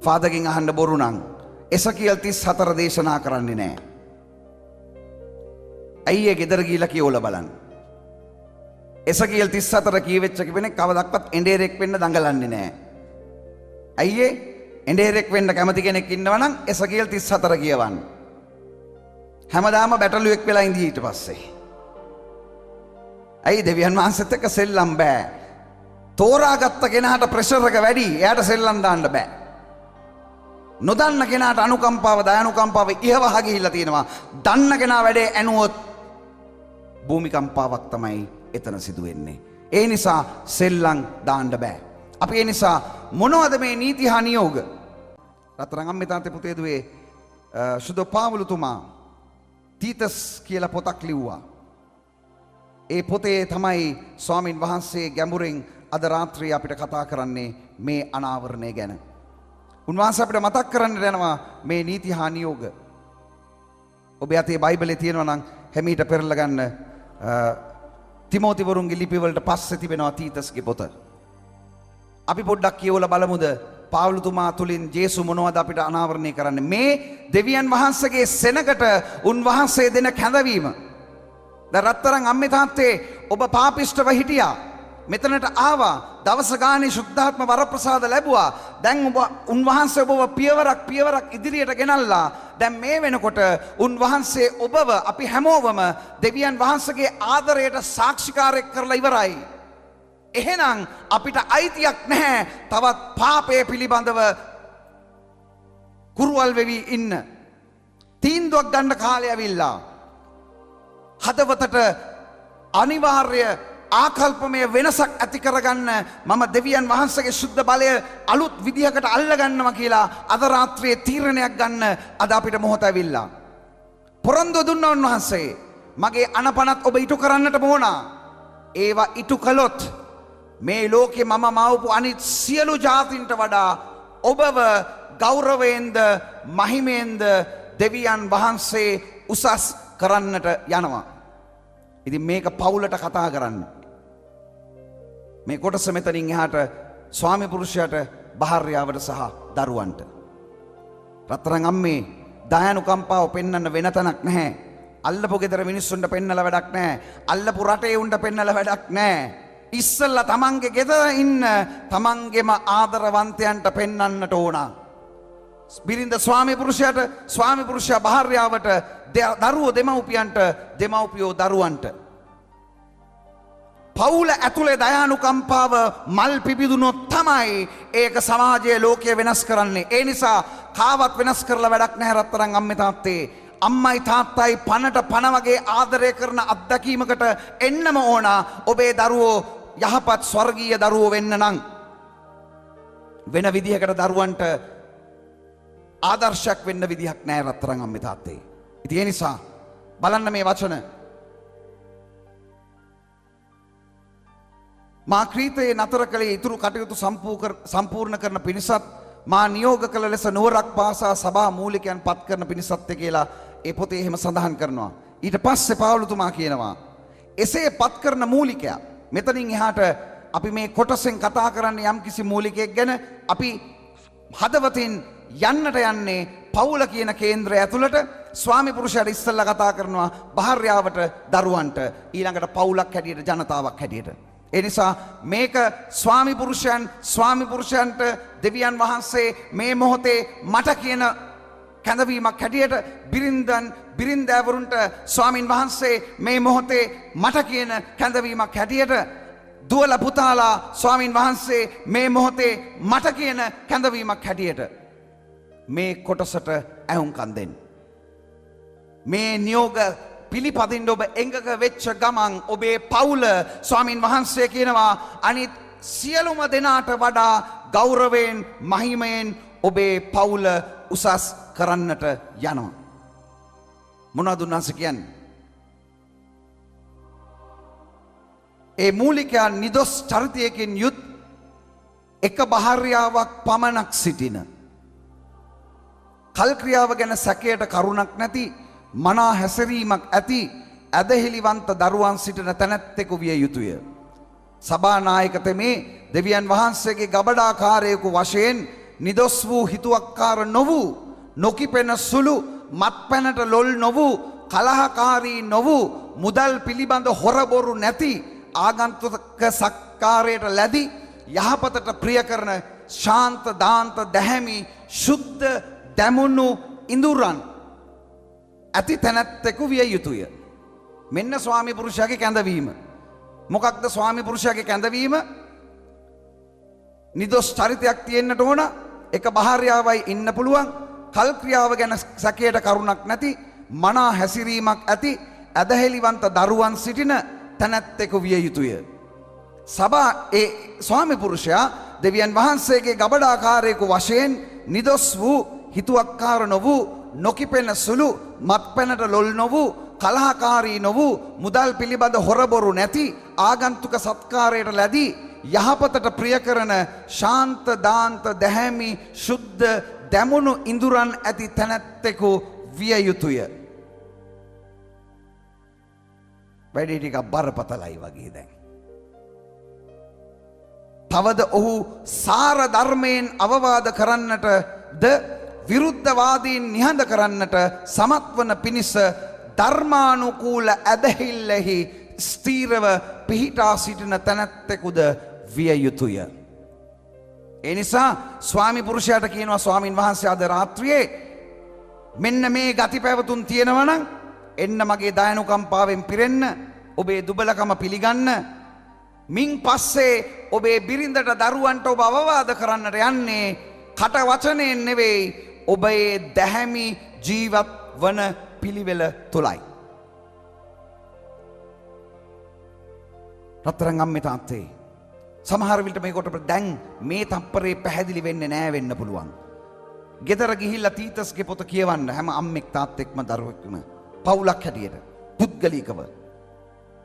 ෆාදර්ගෙන් අහන්න බොරු නම් එසකියල් 34 දේශනා කරන්නේ නැහැ. ඇයි ඒ ගෙදර ගිහිල්ලා කියවලා බලන්න. එසකියල් 34 කියවෙච්ච කෙනෙක් කවදාවත් එඬේරෙක් වෙන්න දඟලන්නේ නැහැ. ඇයි ඒ එඬේරෙක් වෙන්න කැමති කෙනෙක් ඉන්නවා නම් එසකියල් 34 කියවන්න. හැමදාම බැටළුවෙක් වෙලා ඉඳී ඊට පස්සේ. ඇයි දෙවියන් වහන්සේත් එක්ක සෙල්ලම් බෑ. තෝරාගත්ත කෙනාට ප්‍රෙෂර් එක වැඩි. එයාට සෙල්ලම් දාන්න බෑ. නොදන්න කෙනාට අනුකම්පාව දයානුකම්පාව ඉහවහ ගිහිල්ලා තියෙනවා. දන්න කෙනා වැඩේ ඇනුවොත් භූමිකම්පාවක් තමයි එතන සිදු වෙන්නේ. ඒ නිසා සෙල්ලම් දාන්න බෑ. අපි ඒ නිසා මොනවද මේ නීති හා නියෝග? රත්තරන් අම්මේ තාත්තේ පුතේ දුවේ සුදෝ පාවුලුතුමා තීතස් කියලා පොතක් ලිව්වා. ඒ පොතේ තමයි ස්වාමින් වහන්සේ ගැඹුරින් අද රාත්‍රියේ අපිට කතා කරන්නේ මේ අනාවරණය ගැන. උන්වහන්සේ අපිට මතක් කරන්න යනවා මේ නීති හා නියෝග. ඔබේ අතේ බයිබලේ තියෙනවා නම් හැමීට පෙරලා ගන්න තිමෝති වරුන්ගේ ලිපිවලට පස්සේ තිබෙනවා තීතස්ගේ පොත. අපි පොඩ්ඩක් කියවලා බලමුද පාවුලුතුමා තුලින් ජේසු මොනවද අපිට අනාවරණය කරන්නේ? මේ දෙවියන් වහන්සේගේ සෙනගට උන්වහන්සේ දෙන කැඳවීම. දැන් රත්තරන් අම්මේ තාත්තේ ඔබ පාපිෂ්ඨව හිටියා. මෙතනට ආවා. දවස ගානේ සුද්ධාත්ම වරප්‍රසාද ලැබුවා. දැන් ඔබ උන්වහන්සේ ඔබව පියවරක් ඉදිරියට ගෙනල්ලා. දැන් මේ වෙනකොට උන්වහන්සේ ඔබව අපි හැමෝවම දෙවියන් වහන්සේගේ ආදරයට සාක්ෂිකාරයක් කරලා ඉවරයි. එහෙනම් අපිට අයිතියක් නැහැ තවත් පාපය පිළිබඳව කුරුවල් වෙවි ඉන්න. තීන්දුවක් ගන්න කාලය ඇවිල්ලා. හදවතට අනිවාර්ය ආකල්පමය වෙනසක් ඇති කරගන්න මම දෙවියන් වහන්සේගේ සුද්ධ බලය අලුත් විදිහකට අල්ලගන්නවා කියලා අද රාත්‍රියේ තීරණයක් ගන්න අද අපිට මොහොත ඇවිල්ලා. පොරොන්දු දුන්න උන්වහන්සේ මගේ අනපනත් ඔබ ඉටු කරන්නට ඕන. ඒවා ඉටු කළොත් මේ ලෝකේ මම මවපු අනිත් සියලු ජාතින්ට වඩා ඔබව ගෞරවයෙන්ද මහිමයෙන්ද දෙවියන් වහන්සේ උසස් කරන්නට යනවා. ඉතින් මේක පවුලට කතා කරන්න. මේ කොටස මෙතනින් එහාට ස්වාමි පුරුෂයාට භාර්යාවට සහ දරුවන්ට. රත්තරන් අම්මේ දයානුකම්පාව පෙන්වන්න වෙන තැනක් නැහැ. අල්ලපු ගෙදර මිනිස්සුන්ට පෙන්නලා වැඩක් නැහැ. අල්ලපු රටේ උන්ට පෙන්නලා වැඩක් නැහැ. ඉස්සල්ලා තමන්ගේ ගෙදර ඉන්න තමන්ගේම ආදරවන්තයන්ට පෙන්වන්නට ඕන. බිරිඳ ස්වාමි පුරුෂයාට, ස්වාමි පුරුෂයා භාර්යාවට, දරුවෝ දෙමව්පියන්ට, දෙමව්පියෝ දරුවන්ට. පවුල ඇතුලේ දයානුකම්පාව මල් පිබිදුනොත් තමයි ඒක සමාජයේ ලෝකය වෙනස් කරන්නේ. ඒ නිසා කාවත් වෙනස් කරලා වැඩක් නැහැ රත්තරන් අම්මේ තාත්තේ. අම්මයි තාත්තයි පනට පන වගේ ආදරය කරන අත්දැකීමකට එන්නම ඕන. ඔබේ දරුවෝ යහපත් ස්වර්ගීය දරුවෝ වෙන්න නම් වෙන විදිහකට දරුවන්ට ආදර්ශයක් වෙන්න විදිහක් නැහැ රත්තරන් අම්මේ තාත්තේ. ඉතින් ඒ නිසා බලන්න මේ වචන. මා ක්‍රීතයේ නතර කළේ ඉතුරු කටයුතු සම්පූර්ණ කරන පිණිසත් මා නියෝග කළ ලෙස නුවරක් පාසා සභා මූලිකයන් පත් කරන පිණිසත් කියලා ඒ පොතේ එහෙම සඳහන් කරනවා. ඊට පස්සේ පාවුලුතුමා කියනවා එසේ පත් කරන මූලිකයා. මෙතනින් එහාට අපි මේ කොටසෙන් කතා කරන්නේ යම්කිසි මූලිකයෙක් ගැන. අපි හදවතින් යන්නට යන්නේ පවුල කියන කේන්ද්‍රය ඇතුළට. ස්වාමි පුරුෂයාට ඉස්සෙල්ලා කතා කරනවා භාර්යාවට, දරුවන්ට, ඊළඟට පවුලක් හැටියට, ජනතාවක් හැටියට. ඒ නිසා මේක ස්වාමි පුරුෂයන්ට දෙවියන් වහන්සේ මේ මොහොතේ මට කියන කැඳවීමක් හැටියට, බිරින්දෑවරුන්ට ස්වාමින් වහන්සේ මේ මොහොතේ මට කියන කැඳවීමක් හැටියට, දුවල පුතාලා ස්වාමින් වහන්සේ මේ මොහොතේ මට කියන කැඳවීමක් හැටියට මේ කොටසට ඇහුම්කන් දෙන්න. මේ නියෝග පිළිපදින්න ඔබ එංගක වෙච්ච ගමන් ඔබේ පවුල ස්වාමින් වහන්සේ කියනවා අනිත් සියලුම දෙනාට වඩා ගෞරවයෙන් මහිමයෙන් ඔබේ පවුල උසස් කරන්නට යනවා. මොනවද උන්වහන්සේ කියන්නේ? ඒ මූලිකයන් නිදොස් චරිතයකින් යුත් එක භාර්යාවක් පමණක් සිටින, කල්ක්‍රියාව ගැන සැකයට කරුණක් නැති, මනා හැසිරීමක් ඇති, ඇදහිලිවන්ත දරුවන් සිටින තැනැත්තෙකු විය යුතුය. සභානායකතමේ දෙවියන් වහන්සේගේ ගබඩාකාරයෙකු වශයෙන් නිදොස් වූ හිතුවක්කාර නොවූ, නොකිපෙන සුළු, මත්පැනට ලොල් නොවූ, කලහකාරී නොවූ, මුදල් පිළිබඳ හොරබොරු නැති, ආගන්තුක සක්කාරයට ලැබි, යහපතට ප්‍රිය කරන, ශාන්ත දාන්ත දැහැමි, ශුද්ධ දැමුණු ඉඳුරන් ඇති තැනැත්තෙකු විය යුතුය. මෙන්න ස්වාමි පුරුෂයාගේ කැඳවීම. මොකක්ද ස්වාමි පුරුෂයාගේ කැඳවීම? නිදොස් චරිතයක් තියෙන්නට ඕන, එක භාර්යාවයි ඉන්න පුළුවන්, කල්ක්‍රියාව ගැන සැකයට කරුණක් නැති, මනා හැසිරීමක් ඇති, ඇදහිලිවන්ත දරුවන් සිටින තැනැත්තෙකු විය යුතුය. සභා ඒ ස්වාමි පුරුෂයා දෙවියන් වහන්සේගේ ගබඩාකාරයෙකු වශයෙන් නිදොස් වූ හිතුවක්කාර නොවූ නොකිපෙන සුළු මත්පැනට ලොල් නොවූ කලහකාරී නොවූ මුදල් පිළිබඳ හොරබොරු නැති ආගන්තුක සත්කාරයට ලැබී යහපතට ප්‍රිය කරන ශාන්ත දාන්ත දැහැමි ශුද්ධ දැමුණු ඉඳුරන් ඇති තැනැත්තෙකු විය යුතුය. වැඩි ටිකක් බරපතලයි වගේ දැන්. තවද ඔහු සාර ධර්මයෙන් අවවාද කරන්නට ද විරුද්ධවාදීන් නිහඬ කරන්නට සමත් වන පිණිස ධර්මානුකූල ඇදහිල්ලෙහි ස්ථීරව පිහිටා සිටින තැනැත්තෙකුද විය යුතුය. ඒ නිසා ස්වාමි පුරුෂයාට කියනවා ස්වාමින් වහන්සේ අද රාත්‍රියේ මෙන්න මේ ගති පැවතුම් තියෙනවා නම් එන්න මගේ දයනුකම්පාවෙන් පිරෙන්න ඔබේ දුබලකම පිළිගන්න මින් පස්සේ ඔබේ බිරිඳට දරුවන්ට ඔබ අවවාද කරන්නට යන්නේ කට වචනයෙන් නෙවෙයි ඔබේ දැහැමි ජීවත් වන පිළිවෙල තුලයි. රත්තරන් අම්මේ තාත්තේ සමහර විට මේකට දැන් මේ තප්පරේ පැහැදිලි වෙන්නේ නැහැ වෙන්න පුළුවන්. ගෙදර ගිහිල්ලා තීතස්ගේ පොත කියවන්න හැම අම්මෙක් තාත්තෙක්ම දරුවෙක්ම පවුලක් හැටියට පුද්ගලිකව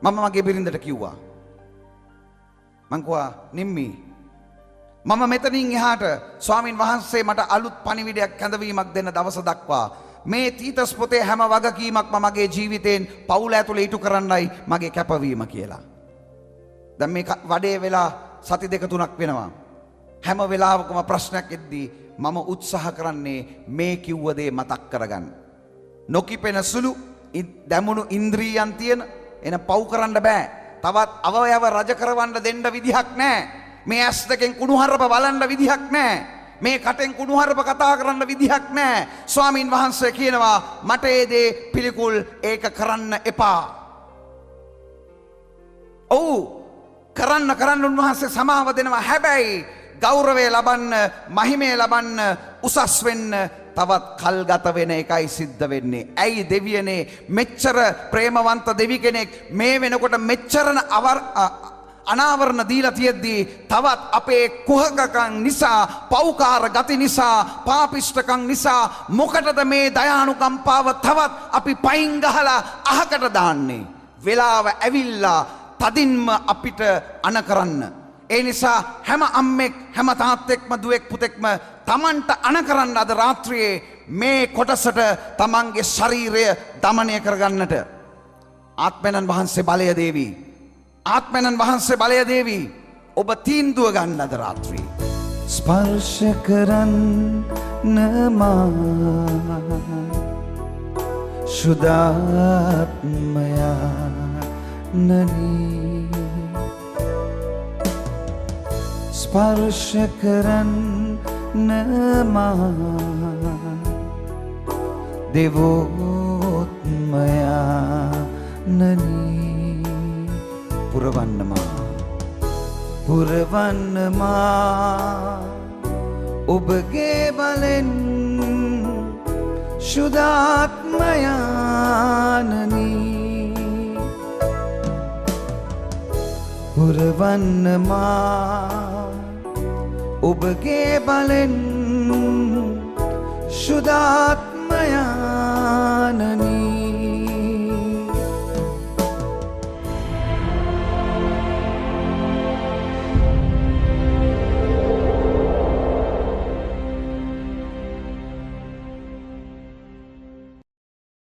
මම මගේ බිරිඳට කිව්වා මං කිව්වා නිම්මි මම මෙතනින් එහාට ස්වාමින් වහන්සේ මට අලුත් පණිවිඩයක් කැඳවීමක් දෙන්න දවස දක්වා මේ තීතස් පොතේ හැම වගකීමක්ම මගේ ජීවිතයෙන් පවුල ඇතුළේ ඉටු කරන්නයි මගේ කැපවීම කියලා. දැන් මේ වඩේ වෙලා සති දෙක තුනක් වෙනවා. හැම වෙලාවකම ප්‍රශ්නයක් එද්දී මම උත්සාහ කරන්නේ මේ කිව්ව දේ මතක් කරගන්න. නොකිපෙන සුළු දැමුණු ඉන්ද්‍රියයන් තියෙන එන පව් කරන්න බෑ. තවත් අවයව රජ කරවන්න දෙන්න විදිහක් නැහැ. මේ ඇස් දෙකෙන් කුණුහරුප බලන්න විදිහක් නැහැ. මේ කටෙන් කුණුහරුප කතා කරන්න විදිහක් නැහැ. ස්වාමින් වහන්සේ කියනවා මට ඒ දේ පිළිකුල් ඒක කරන්න එපා. ඔව් කරන්න උන්වහන්සේ සමාව දෙනවා. හැබැයි ගෞරවය ලබන්න මහිමය ලබන්න උසස් වෙන්න තවත් කල් ගත වෙන එකයි සිද්ධ වෙන්නේ. ඇයි දෙවියනේ මෙච්චර ප්‍රේමවන්ත දෙවි කෙනෙක් මේ වෙනකොට මෙච්චරන අනාවරණ දීලා තියෙද්දී තවත් අපේ කුහකකම් නිසා පෞකාර ගති නිසා පාපිෂ්ඨකම් නිසා මොකටද මේ දයානුකම්පාව තවත් අපි පයින් ගහලා අහකට දාන්නේ? වෙලාව ඇවිල්ලා තදින්ම අපිට අන කරන්න. ඒ නිසා හැම අම්මෙක් හැම තාත්තෙක්ම දුවෙක් පුතෙක්ම තමන්ට අන කරන්න අද රාත්‍රියේ මේ කොටසට තමන්ගේ ශරීරය දමනය කරගන්නට ආත්මයන්න් වහන්සේ බලය දේවි. ආත්මයන්න් වහන්සේ බලය දේවි. ඔබ තීන්දුව ගන්න අද රාත්‍රියේ. ස්පර්ශ කරන්න මා සුදාත්මයා නනී ස්පර්ශ කරන්න මා දෙවෝත්මයා නනී පුරවන්න මා ඔබගේ බලෙන් සුදාත්මයා නනී පුරවන්න මා ඔබගේ බලෙන් සුදාත්